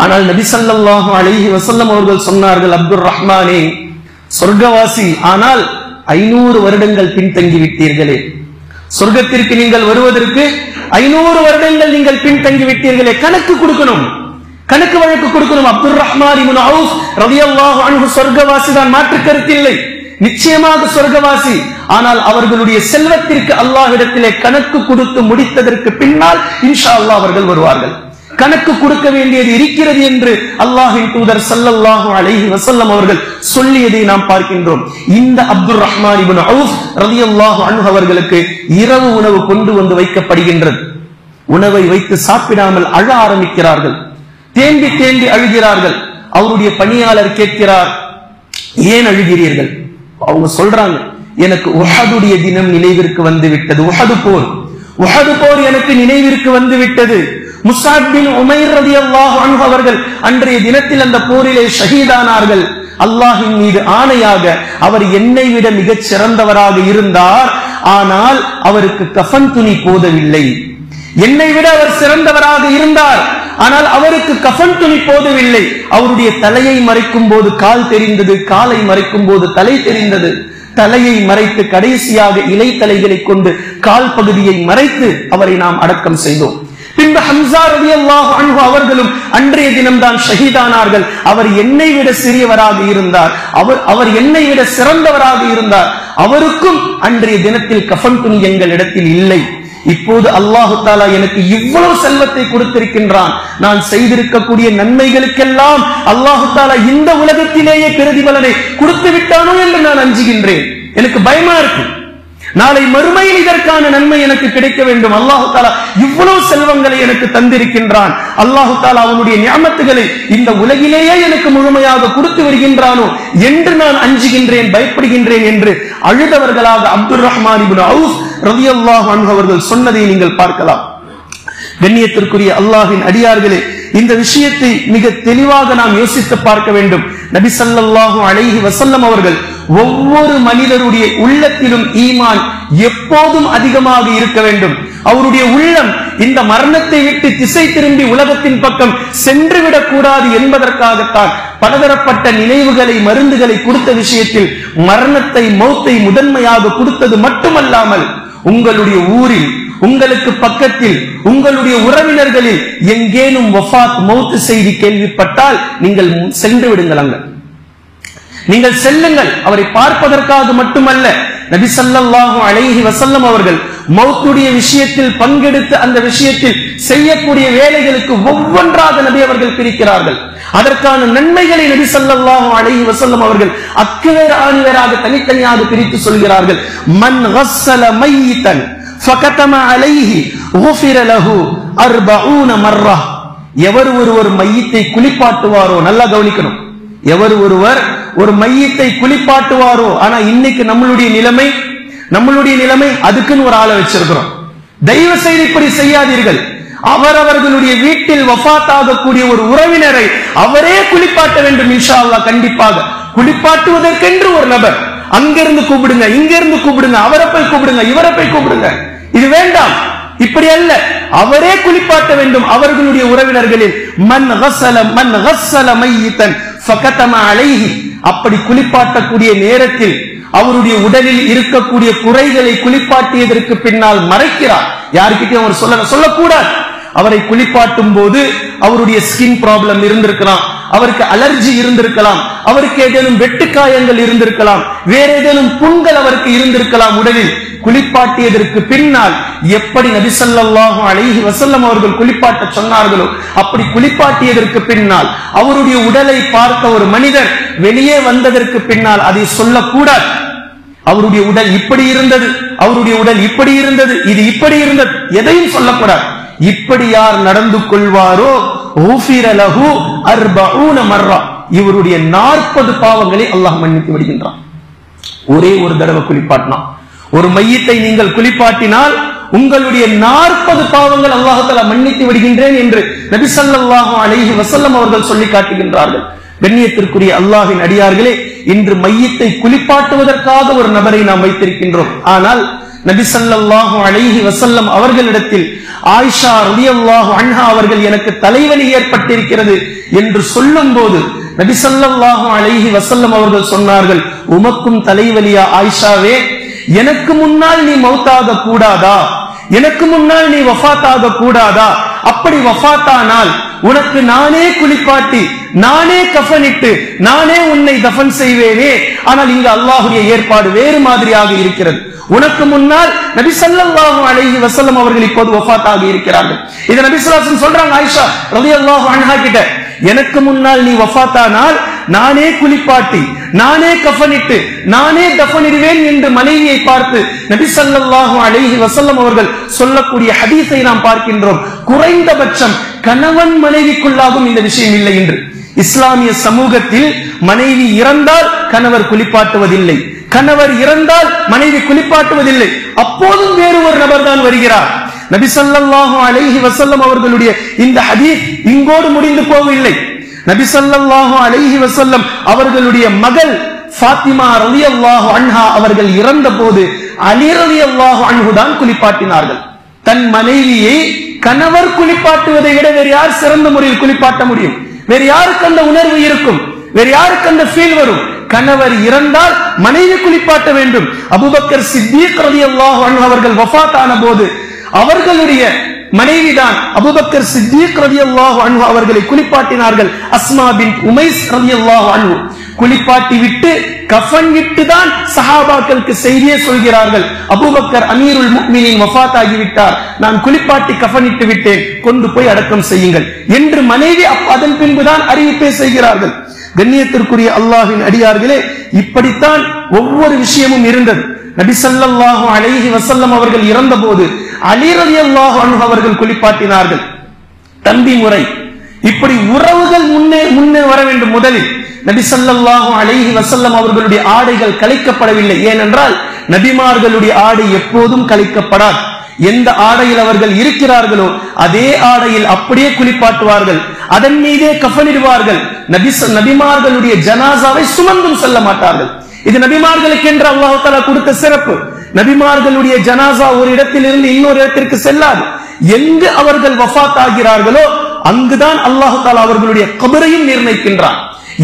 ஆனால் நபி ஸல்லல்லாஹு அலைஹி வஸல்லம் அவர்கள் சொன்னார்கள், அப்துர் ரஹ்மானே சொர்க்கவாசி, ஆனால் 500 வருடங்கள் பின்தங்கி விட்டீர்களே. சொர்க்கத்திற்கு நீங்கள் வருவதற்கு 500 வருடங்கள் நீங்கள் பின்தங்கி விட்டீர்களே. கணக்கு கொடுக்கணும், கணக்கு வழக்கு கொடுக்கணும். அப்துர் ரஹ்மான் இப்னு அவுஃப் ரலியல்லாஹு அன்ஹு சொர்க்கவாசி தான், மாற்று கருத்தில்லை, நிச்சயமாக சொர்க்கவாசி. ஆனால் அவர்களுடைய செல்வத்திற்கு அல்லாஹ்விடத்திலே கணக்கு கொடுத்து முடித்ததற்கு பின்னால் இன்ஷா அல்லாஹ் அவர்கள் வருவார்கள். கணக்கு கொடுக்க வேண்டியது இருக்கிறது என்று அல்லாஹ்வின் தூதர் ஸல்லல்லாஹு அலைஹி வஸல்லம் அவர்கள் சொல்லியதை நாம் பார்க்கின்றோம். இந்த அப்துர் ரஹ்மான் இப்னு அவுஃப் ரலியல்லாஹு அன்ஹு அவர்களுக்கு இரவு உணவு கொண்டு வந்து வைக்கப்படுகின்றது. உணவை வைத்து சாப்பிடாமல் அழ ஆரம்பிக்கிறார்கள். தேம்பி தேம்பி அழுகிறார்கள். அவருடைய பணியாளர் கேட்கிறார், ஏன் அழுகிறீர்கள்? அவங்க சொல்றாங்க, எனக்கு உஹதுடைய தினம் நினைவிற்கு வந்து விட்டது. உஹது போர் எனக்கு நினைவிற்கு வந்து விட்டது. முஸஅப் பின் உமைர் ரலியல்லாஹு அன்ஹு அவர்கள் அன்றைய தினத்தில் அந்த போரிலே ஷஹீதானார்கள். அல்லாஹ்வின் மீது ஆணையாக அவர் என்னை விட மிகச் சிறந்தவராக இருந்தார், ஆனால் அவருக்கு கஃன் துணி போதவில்லை. என்னை விட அவர் சிறந்தவராக இருந்தார், ஆனால் அவருக்கு கஃன் துணி போதவில்லை. அவருடைய தலையை மறைக்கும் போது கால் தெரிந்தது, காலை மறைக்கும் போது தலை தெரிந்தது. தலையை மறைத்து கடைசியாக இலை தலைகளை கொண்டு கால் பகுதியை மறைத்து அவரை நாம் அடக்கம் செய்தோம். பின்பு ஹம்ஸா ரலியல்லாஹு அன்ஹு அவர்களும் அன்றைய தினம்தான் ஷஹீதானார்கள். அவர் என்னை விட சிறியவராக இருந்தார், அவர் என்னை விட சிறந்தவராக இருந்தார். அவருக்கும் அன்றைய தினத்தில் கஃன் துணி எங்களிடத்தில் இல்லை. இப்போது அல்லாஹு தஆலா எனக்கு இவ்வளவு செல்வத்தை கொடுத்திருக்கின்றான். நான் செய்திருக்கக்கூடிய நன்மைகளுக்கெல்லாம் அல்லாஹு தஆலா இந்த உலகத்திலேயே பிரதிபலனை கொடுத்து விட்டானோ என்று நான் அஞ்சுகின்றேன். எனக்கு பயமா இருக்கு. நாளை மறுமையில் இதற்கான நன்மை எனக்கு கிடைக்க வேண்டும். அல்லாஹு தஆலா இவ்வளவு செல்வங்களை எனக்கு தந்திருக்கின்றான். அல்லாஹு தஆலா அவனுடைய நிஅமத்துகளை இந்த உலகிலேயே எனக்கு முழுமையாக கொடுத்து வருகின்றானோ என்று நான் அஞ்சுகின்றேன், பயப்படுகின்றேன் என்று அழுதவர்களாக அப்துர் ரஹ்மான் இப்னு அவுஃப் ரலியல்லாஹு அன்ஹு அவர்கள் சொன்னதை நீங்கள் பார்க்கலாம். கண்ணியத்திற்குரிய அல்லாஹ்வின் அடியார்களே, இந்த விஷயத்தை மிக தெளிவாக நாம் யோசித்து பார்க்க வேண்டும். நபி ஸல்லல்லாஹு அலைஹி வஸல்லம் அவர்கள் ஒவ்வொரு மனிதருடைய உள்ளத்திலும் ஈமான் எப்போதும் அதிகமாக இருக்க வேண்டும். அவருடைய உள்ளம் இந்த மரணத்தை விட்டு திசை திரும்பி உலகத்தின் பக்கம் சென்று விடக் கூடாது என்பதற்காகத்தான் பலதரப்பட்ட நினைவுகளை, மருந்துகளை கொடுத்த விஷயத்தில் மரணத்தை, மௌத்தை முதன்மையாக கொடுத்தது மட்டுமல்லாமல், உங்களுடைய ஊரில், உங்களுக்கு பக்கத்தில், உங்களுடைய உறவினர்களில் எங்கேனும் வஃபாத், மௌத் செய்தி கேள்விப்பட்டால் நீங்கள் சென்று விடுங்கள். அங்க நீங்கள் செல்லுங்கள். அவரை பார்ப்பதற்காக மட்டுமல்ல, நபி ஸல்லல்லாஹு அலைஹி வஸல்லம் அவர்கள் மௌத்துடைய விஷயத்தில் பங்கெடுத்து அந்த விஷயத்தில் செய்யக்கூடிய வேலைகளுக்கு ஒவ்வொன்றாக நபி அவர்கள் பிரிக்கிறார்கள். அதற்கான நன்மைகளை நபி ஸல்லல்லாஹு அலைஹி வஸல்லம் அவர்கள் அக்குவேர் ஆணிவேராக தனித்தனியாக பிரித்து சொல்கிறார்கள். மன் கஸ்ஸல மையிதன் ஃபகதம அலைஹி குஃபிர லஹு 40 மர்ரா. எவர் ஒருவர் மையத்தை குளிப்பாட்டுவாரோ, நல்லா கவனிக்கணும், எவர் ஒருவர் ஒரு மையத்தை குளிப்பாட்டுவாரோ. ஆனா இன்னைக்கு நம்மளுடைய நிலைமை அதுக்குன்னு ஒரு ஆளை வச்சிருக்கிறோம். தயவு செய்து இப்படி செய்யாதீர்கள். அவரவர்களுடைய வீட்டில் வஃபாத் ஆகக்கூடிய ஒரு உறவினரை அவரே குளிப்பாட்ட வேண்டும். இன்ஷா அல்லாஹ் கண்டிப்பாக குளிப்பாட்டுவதற்கென்று ஒரு நபர் அங்கிருந்து கூப்பிடுங்க, இங்கிருந்து கூப்பிடுங்க, அவரை போய் கூப்பிடுங்க, இவரை போய் கூப்பிடுங்க. இது வேண்டாம், இப்படி அல்ல. அவரே குளிப்பாட்ட வேண்டும் அவர்களுடைய உறவினர்களில். மன் கஸ்ஸல மையிதன் ஃபகதம அலைஹி. அப்படி குளிப்பாட்டக்கூடிய நேரத்தில் அவருடைய உடலில் இருக்கக்கூடிய குறைகளை குளிப்பாட்டியதற்கு பின்னால் மறைக்கிறார். யாருக்கிட்டையும் அவர் சொல்லக்கூடாது. அவரை குளிப்பாட்டும் போது அவருடைய ஸ்கின் ப்ராப்ளம் இருந்திருக்கலாம், அவருக்கு அலர்ஜி இருந்திருக்கலாம், அவருக்கு ஏதேனும் வெட்டுக்காயங்கள் இருந்திருக்கலாம், வேற ஏதேனும் புண்கள் அவருக்கு இருந்திருக்கலாம் உடலில். குளிப்பாட்டியதற்கு பின்னால் எப்படி நபி ஸல்லல்லாஹு அலைஹி வஸல்லம் அவர்கள் குளிப்பாட்ட சொன்னார்களோ அப்படி குளிப்பாட்டியதற்கு பின்னால் அவருடைய உடலை பார்த்த ஒரு மனிதர் வெளியே வந்ததற்கு பின்னால் அதை சொல்லக்கூடாது. அவருடைய உடல் இப்படி இருந்தது, அவருடைய உடல் இப்படி இருந்தது, இது இப்படி இருந்தது, எதையும் சொல்லக்கூடாது. இப்படி யார் நடந்து கொள்வாரோ ஊஃபிர லஹு 40 மர்ரா, இவருடைய 40 பாவங்களை அல்லாஹ் மன்னித்து விடுகின்றான். ஒரே ஒரு தடவை குளிப்பாட்டினா, ஒரு மையத்தை நீங்கள் குளிப்பாட்டினால் உங்களுடைய 40 பாவங்கள் அல்லாஹ் தஆலா மன்னித்து விடுகின்றேன் என்று நபி ஸல்லல்லாஹு அலைஹி வஸல்லம் அவர்கள் சொல்லி காட்டுகின்றார்கள். கண்ணியத்திற்குரிய அல்லாஹ்வின் அடியார்களே, இன்று மையத்தை குளிப்பாட்டுவதற்காக ஒரு நபரை நாம் வைத்திருக்கின்றோம். ஆனால் நபி ஸல்லல்லாஹு அலைஹி வஸல்லம் அவர்களிடத்தில் ஆயிஷா ரலியல்லாஹு அன்ஹா அவர்கள் எனக்கு தலைவலி ஏற்பட்டிருக்கிறது என்று சொல்லும் போது நபி ஸல்லல்லாஹு அலைஹி வஸல்லம் அவர்கள் சொன்னார்கள், உமக்கும் தலைவலியா ஆயிஷாவே? எனக்கு முன்னால் நீ மௌத்தாக கூடாதா? எனக்கு முன்னால் நீ வஃபாத்தாக கூடாதா? அப்படி வஃபாத்தானால் உனக்கு நானே குளிப்பாட்டி, நானே கஃனிட்டு, நானே உன்னை தஃபன் செய்வேனே. ஆனால் இங்கு அல்லாஹ்வுடைய ஏற்பாடு வேறு மாதிரியாக இருக்கிறது. உனக்கு முன்னால் நபி ஸல்லல்லாஹு அலைஹி வஸல்லம் அவர்கள் இப்போது வஃபாத்தாக இருக்கிறார்கள். இத நபி ஸல்லல்லாஹு அலைஹி வஸல்லம் சொல்றாங்க ஆயிஷா ரலியல்லாஹு அன்ஹா கிட்ட, எனக்கு முன்னால் நீ வஃபாத்தானால் நானே குளிப்பாட்டி, நானே கஃனிட்டு, நானே தஃனிடுவேன் என்று மனைவியை பார்த்து நபி ஸல்லல்லாஹு அலைஹி வஸல்லம் அவர்கள் சொல்லக்கூடிய ஹதீஸை நாம் பார்க்கின்றோம். குறைந்தபட்சம் கணவன் மனைவிக்குள்ளாகும் இந்த விஷயம் இல்லை. என்று இஸ்லாமிய சமூகத்தில் மனைவி இறந்தால் கணவர் குளிப்பாட்டுவதில்லை, கணவர் இறந்தால் மனைவி குளிப்பாட்டுவதில்லை. அப்போதும் வேறு ஒரு நபர் தான் வருகிறார். நபி ஸல்லல்லாஹு அலைஹி வஸல்லம் அவர்களுடைய இந்த ஹதீஸ் இங்கோடு முடிந்து போகவில்லை. நபி ஸல்லல்லாஹு அலைஹி வஸல்லம் அவர்களுடைய மகள் ஃபாத்திமா ரலியல்லாஹு அன்ஹா அவர்கள் இறந்த போது அலி ரலியல்லாஹு அன்ஹு தான் குளிப்பாட்டினார்கள். தன் மனைவியை கணவர் குளிப்பாட்டுவதை விட வேறு யார் சிறந்த முறையில் குளிப்பாட்ட முடியும்? வேறு யாருக்கு அந்த உணர்வு இருக்கும்? வேறு யாருக்கு அந்த ஃபீல் வரும்? கணவர் இறந்தால் மனைவி குளிப்பாட்ட வேண்டும். அபூபக்கர் சித்தீக் ரலியல்லாஹு அன்ஹு அவர்கள் வஃபாத் ஆன போது அவர்களுடைய மனைவிதான் அபூபக்கர் சித்தீக் ரலியல்லாஹு அன்ஹு அவர்களை குளிப்பாட்டினார்கள். அஸ்மா பின்த் உமைஸ் ரலியல்லாஹு அன்ஹு குளிப்பாட்டி விட்டு கஃன் விட்டு தான் சஹாபாக்களுக்கு செய்தியே சொல்கிறார்கள், அபூபக்கர் அமீருல் முஃமினீன் வஃபாத் ஆகிவிட்டார், நான் குளிப்பாட்டி கஃனிட்டு விட்டேன், கொண்டு போய் அடக்கம் செய்யுங்கள் என்று மனைவி அதன் பின்புதான் அறிவிப்பை செய்கிறார்கள். கண்ணியத்திற்குரிய அல்லாஹ்வின் அடியார்களே, இப்படித்தான் ஒவ்வொரு விஷயமும் இருந்தது. நபி ஸல்லல்லாஹு அலைஹி வஸல்லம் அவர்கள் இறந்த போது அலி ரலியல்லாஹு அன்ஹு அவர்கள் குளிப்பாட்டினார்கள். தம்பி முறை, இப்படி உறவுகள் முன்னே வர வேண்டும். முதலில் நபி ஸல்லல்லாஹு அலைஹி வஸல்லம் அவர்களுடைய ஆடைகள் கலைக்கப்படவில்லை. ஏனென்றால் நபிமார்களுடைய ஆடை எப்போதும் கலைக்கப்படாது. எந்த ஆடையில் அவர்கள் இருக்கிறார்களோ அதே ஆடையில் அப்படியே குளிப்பாட்டுவார்கள், அதன் மீதே கஃனிடுவார்கள். நபிமார்களுடைய ஜனாசாவை சுமந்தும் செல்ல மாட்டார்கள். இது நபிமார்களுக்கு என்று அல்லாஹ் தஆலா கொடுத்த சிறப்பு. நபிமார்களுடைய ஜனாசா ஒரு இடத்தில் இருந்து இன்னொரு இடத்திற்கு செல்லாது. எங்கு அவர்கள் வஃபாத் ஆகிறார்களோ அங்குதான் அல்லாஹ் தஆலா அவர்களுடைய கபரையும் நிர்ணயிக்கின்றான்.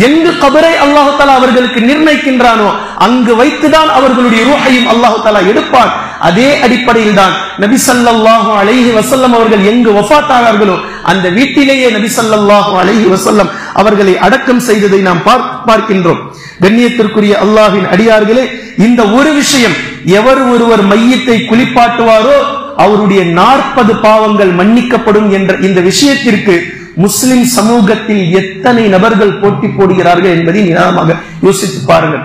எங்கு கபரை அல்லாஹு தஆலா அவர்களுக்கு நிர்ணயிக்கின்றானோ அங்கு வைத்துதான் அவர்களுடைய ரூஹையும் அல்லாஹு தஆலா எடுப்பான். அதே அடிப்படையில் தான் நபி ஸல்லல்லாஹு அலைஹி வஸல்லம் அவர்கள் எங்கு வஃபாத் ஆனார்களோ அந்த வீட்டிலேயே நபி ஸல்லல்லாஹு அலைஹி வஸல்லம் அவர்களை அடக்கம் செய்ததை நாம் பார்க்கின்றோம். கண்ணியத்திற்குரிய அல்லாஹ்வின் அடியார்களே, இந்த ஒரு விஷயம், எவர் ஒருவர் மையத்தை குளிப்பாட்டுவாரோ அவருடைய 40 பாவங்கள் மன்னிக்கப்படும் என்ற இந்த விஷயத்திற்கு முஸ்லிம் சமூகத்தில் எத்தனை நபர்கள் போட்டி போடுகிறார்கள் என்பதை நிதானமாக யோசித்து பாருங்கள்.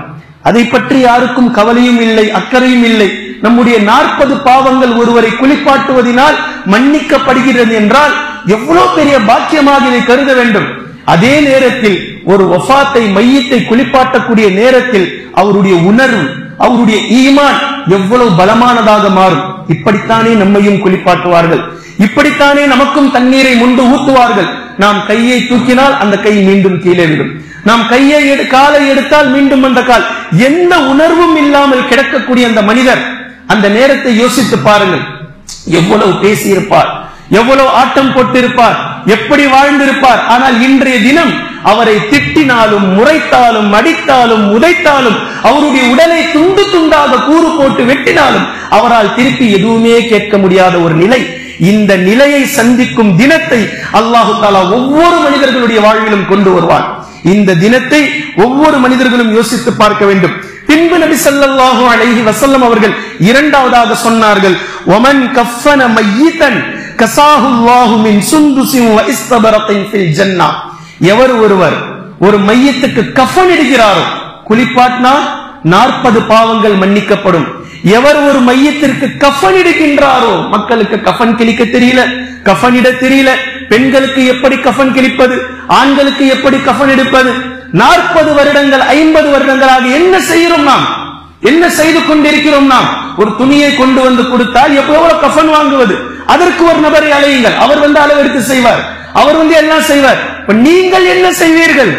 அதை பற்றி யாருக்கும் கவலையும் இல்லை, அக்கறையும் இல்லை. நம்முடைய 40 பாவங்கள் ஒருவரை குளிப்பாட்டுவதனால் மன்னிக்கப்படுகிறது என்றால் எவ்வளவு பெரிய பாக்கியமாக இதை கருத வேண்டும். அதே நேரத்தில் ஒரு வஃபாத்தை மையத்தை குளிப்பாட்டக்கூடிய நேரத்தில் அவருடைய உணர்வு, அவருடைய ஈமான் எவ்வளவு பலமானதாக மாறும். இப்படித்தானே நம்மையும் குளிப்பாட்டுவார்கள், இப்படித்தானே நமக்கும் தண்ணீரை முண்டு ஊத்துவார்கள். நாம் கையை தூக்கினால் அந்த கை மீண்டும் கீழே விடும், நாம் காலை எடுத்தால் மீண்டும் அந்த கால். எந்த உணர்வும் இல்லாமல் கிடக்கக்கூடிய அந்த மனிதர், அந்த நேரத்தை யோசித்து பாருங்கள். எவ்வளவு பேசியிருப்பார், எவ்வளவு ஆட்டம் போட்டிருப்பார், எப்படி வாழ்ந்திருப்பார். ஆனால் இன்றைய தினம் அவரை திட்டினாலும் முறைத்தாலும் அடித்தாலும் உதைத்தாலும் அவருடைய உடலை துண்டு துண்டாக கூறு போட்டு வெட்டினாலும் அவரால் திருப்பி எதுவுமே கேட்க முடியாத ஒரு நிலை. இந்த நிலையை சந்திக்கும் தினத்தை அல்லாஹு தஆலா ஒவ்வொரு மனிதர்களுடைய வாழ்விலும் கொண்டு வருவார். இந்த தினத்தை ஒவ்வொரு மனிதர்களும் யோசித்து பார்க்க வேண்டும். பின்பு நபி ஸல்லல்லாஹு அலைஹி வஸல்லம் அவர்கள் இரண்டாவதாக சொன்னார்கள், வமன் கஃபன மய்யிதன் கஸாஹு அல்லாஹு மின் சுந்துஸின் வ இஸ்தபரத்தின் ஃபில் ஜன்னah. எவர் ஒருவர் ஒரு மையத்துக்கு கஃன் இடுகிறாரோ, குளிப்பாட்டினா 40 பாவங்கள் மன்னிக்கப்படும். எவர் ஒரு மையத்திற்கு கஃன் இடுகின்றாரோ, மக்களுக்கு கஃன் கிழிக்க தெரியல, கஃன் இட தெரியல, பெண்களுக்கு எப்படி கஃன் கிழிப்பது, ஆண்களுக்கு எப்படி கஃன் எடுப்பது, 40 வருடங்கள் 50 வருடங்களாக என்ன செய்கிறோம் நாம், என்ன செய்து கொண்டிருக்கிறோம் நாம். ஒரு துணியை கொண்டு வந்து கொடுத்தால் எவ்வளவு கஃன் வாங்குவது, அதற்கு ஒரு நபரை அழையுங்கள், அவர் வந்து அளவெடுத்து செய்வார், அவர் வந்து எல்லாம் செய்வார். நீங்கள் என்ன செய்வீர்கள்?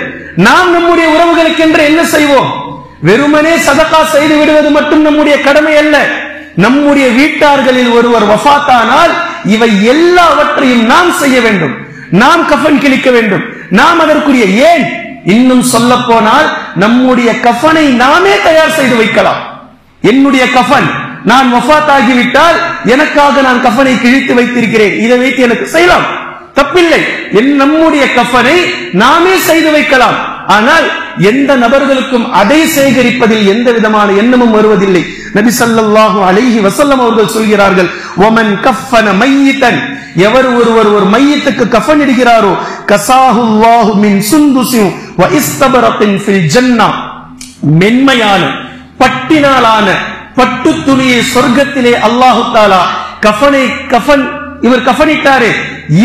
நாம் நம்முடைய உறவுகளுக்கு என்று என்ன செய்வோம்? வெறுமனே சதகா செய்து விடுவது மட்டும் நம்முடைய கடமை அல்ல. நம்முடைய வீட்டார்களில் ஒருவர் வஃபாத்தானால் இவை எல்லாவற்றையும் நாம் செய்ய வேண்டும். நாம் கஃன் கிழிக்க வேண்டும், நாம் அதற்குரிய, ஏன் இன்னும் சொல்ல போனால் நம்முடைய கஃனை நாமே தயார் செய்து வைக்கலாம். என்னுடைய கஃன், நான் வஃபாத் ஆகிவிட்டால் எனக்காக நான் கஃனை கிழித்து வைத்திருக்கிறேன், இதை வைத்து எனக்கு செய்யலாம், தப்பில்லை. நம்முடைய கஃனை நாமே செய்து வைக்கலாம். ஆனால் எந்த நபர்களுக்கும் அதை சேகரிப்பதில் எந்த விதமான எண்ணமும் வருவதில்லை. நபி ஸல்லல்லாஹு அலைஹி வஸல்லம் அவர்கள் சொல்கிறார்கள், வமன் கஃபன மய்யிதன், எவர் ஒருவர் ஒரு மையத்துக்கு கஃன் இடுகிறாரோ கஸாஹு அல்லாஹு மின் சுந்துஸின் வ இஸ்தபரத்தின் ஃபில் ஜன்னah. மென்மையான பட்டினாலான பட்டு துணியை சொர்க்கத்திலே அல்லாஹு தஆலா இவர் கஃனிட்டாரே,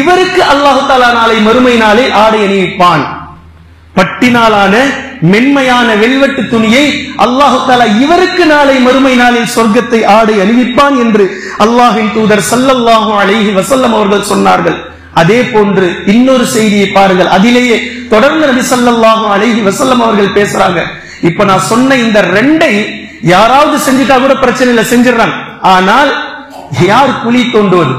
இவருக்கு அல்லாஹு தஆலா நாளை மறுமை நாளே ஆடை அணிவிப்பான். பட்டினாலான மென்மையான வெல்வெட்டு துணியை அல்லாஹு தஆலா இவருக்கு நாளை மறுமை நாளில் சொர்க்கத்தை ஆடை அணிவிப்பான் என்று அல்லாஹ்வின் தூதர் ஸல்லல்லாஹு அலைஹி வஸல்லம் அவர்கள் சொன்னார்கள். அதே போன்று இன்னொரு செய்தியை பாருங்கள், அதிலேயே தொடர்ந்து நபி ஸல்லல்லாஹு அலைஹி வஸல்லம் அவர்கள் பேசுறாங்க. இப்ப நான் சொன்ன இந்த ரெண்டை யாராவது செஞ்சுட்டா கூட பிரச்சனை இல்லை, செஞ்சிடறாங்க. ஆனால் யார் குழி தோண்டுவது?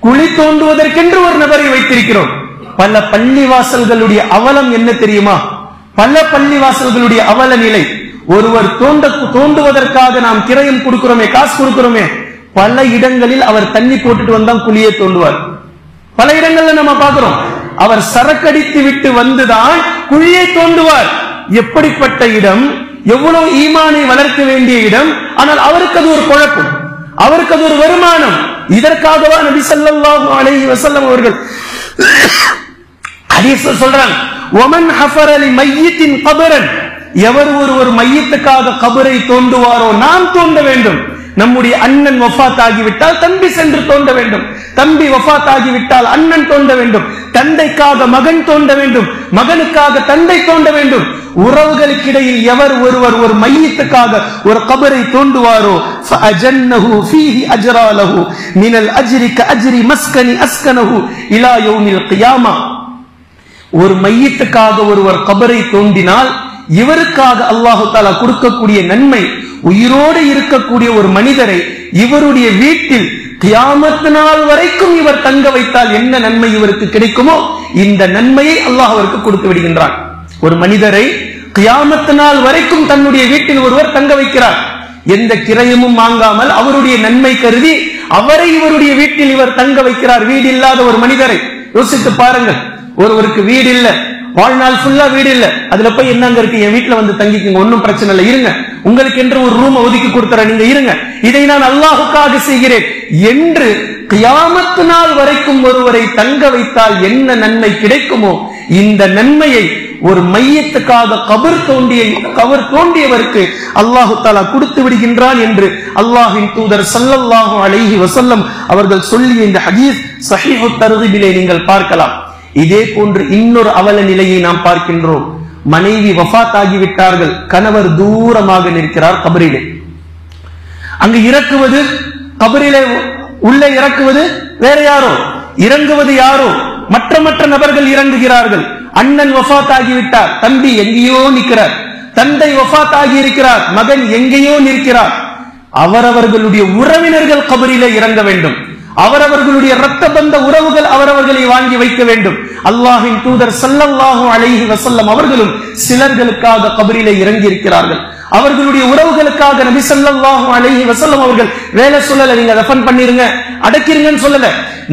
குழி தோண்டுவதற்கென்று ஒரு நபரை வைத்திருக்கிறோம். பல பள்ளிவாசல்களுடைய அவலம் என்ன தெரியுமா? பல பள்ளிவாசல்களுடைய அவல நிலை. ஒருவர் தோண்டுவதற்காக நாம் கிரயம் கொடுக்கிறோமே, காசு கொடுக்கிறோமே, பல இடங்களில் அவர் தண்ணி போட்டுட்டு வந்தா குழியை தோண்டுவார். பல இடங்கள்ல நம்ம பார்க்கிறோம், அவர் சரக்கடித்து விட்டு வந்துதான் குழியை தோண்டுவார். எப்படிப்பட்ட இடம், எவ்வளவு ஈமானை வளர்க்க வேண்டிய இடம். ஆனால் அவருக்கு அது ஒரு குழப்பம், அவருக்கு அது ஒரு வருமானம். இதற்காகவா நபி ஸல்லல்லாஹு அலைஹி வஸல்லம் அவர்கள் ஹதீஸ் சொல்றாங்க, வமன் ஹஃபர லிமையித்தின் கபரன், எவர் ஒரு மையத்துக்காக கபரை தோண்டுவாரோ, நாம் தோண்ட வேண்டும். நம்முடைய அண்ணன் வஃபாத் ஆகிவிட்டால் தம்பி சென்று தோண்ட வேண்டும், தம்பி வஃபாத் ஆகிவிட்டால் அண்ணன் தோண்ட வேண்டும், தந்தைக்காக மகன் தோண்ட வேண்டும், மகனுக்காக தந்தை தோண்ட வேண்டும். உறவுகளுக்கிடையில் எவர் ஒருவர் ஒரு மையத்துக்காக ஒரு கபரை தோண்டுவாரோ ஃபஅஜன்னஹு ஃபீஹி அஜ்ரா லஹு மினல் அஜ்ரி கஅஜ்ரி மஸ்கனி அஸ்கனஹு இலா யௌமில் கியாமா. ஒரு மையத்துக்காக ஒருவர் கபரை தோண்டினால் இவருக்காக அல்லாஹு தஆலா கொடுக்கக்கூடிய நன்மை, உயிரோடு இருக்கக்கூடிய ஒரு மனிதரை இவருடைய வீட்டில் கியாமத் நாள் வரைக்கும் இவர் தங்க வைத்தால் என்ன நன்மை இவருக்கு கிடைக்குமோ இந்த நன்மையை அல்லாஹ் அவருக்கு கொடுத்து விடுகின்றான். ஒரு மனிதரை கியாமத்து நாள் வரைக்கும் தன்னுடைய வீட்டில் ஒருவர் தங்க வைக்கிறார். எந்த கிரயமும் வாங்காமல் அவருடைய நன்மை கருதி அவரை இவருடைய வீட்டில் இவர் தங்க வைக்கிறார். வீடு இல்லாத ஒரு மனிதரை யோசித்து பாருங்கள். ஒருவருக்கு வீடு இல்ல, வாழ்நாள் ஃபுல்லா வீடு இல்ல, அதுல போய் என்னங்க இருக்கு, என் வீட்டுல வந்து தங்கிக்கங்க, ஒன்னும் பிரச்சனை இல்லை, இருங்க, உங்களுக்கு என்று ஒரு ரூம் ஒதுக்கி கொடுத்துற, நீங்க இருங்க, இதை நான் அல்லாஹுக்காக செய்கிறேன் என்று கியாமத்து நாள் வரைக்கும் ஒருவரை தங்க வைத்தால் என்ன நன்மை கிடைக்குமோ இந்த நன்மையை ஒரு மையத்துக்காக கபர் தோண்டியவருக்கு அல்லாஹு தஆலா கொடுத்து விடுகின்றான் என்று அல்லாஹ்வின் தூதர் ஸல்லல்லாஹு அலைஹி வஸல்லம் அவர்கள் சொல்லிய இந்த ஹதீஸ் ஸஹீஹு தர்கிபிலே நீங்கள் பார்க்கலாம். இதே போன்று இன்னொரு அவல நிலையை நாம் பார்க்கின்றோம். மனைவி வஃபாத் ஆகிவிட்டார்கள், கணவர் தூரமாக நிற்கிறார் கபரிலே. அங்கு இறக்குவது, கபரிலே உள்ளே இறக்குவது வேற யாரோ, இறங்குவது யாரோ, மற்ற நபர்கள் இறங்குகிறார்கள். அண்ணன் வஃபாத் ஆகிவிட்டார், தம்பி எங்கேயோ நிற்கிறார், தந்தை வஃபாத் ஆகி இருக்கிறார், மகன் எங்கேயோ நிற்கிறார். அவரவர்களுடைய உறவினர்கள் கபரிலே இறங்க வேண்டும். அவரவர்களுடைய இரத்த பந்த உறவுகள் அவரவர்களை வாங்கி வைக்க வேண்டும். அல்லாஹ்வின் தூதர் ஸல்லல்லாஹு அலைஹி வஸல்லம் அவர்களும் சிலர்களுக்காக கபரிலே இறங்கி இருக்கிறார்கள். அவர்களுடைய உறவுகளுக்காக நபி ஸல்லல்லாஹு அலைஹி வஸல்லம் அவர்கள் வேலை சொல்லல, நீங்க தஃபன் பண்ணிருங்க, அடக்கிருங்கன்னு சொல்லல.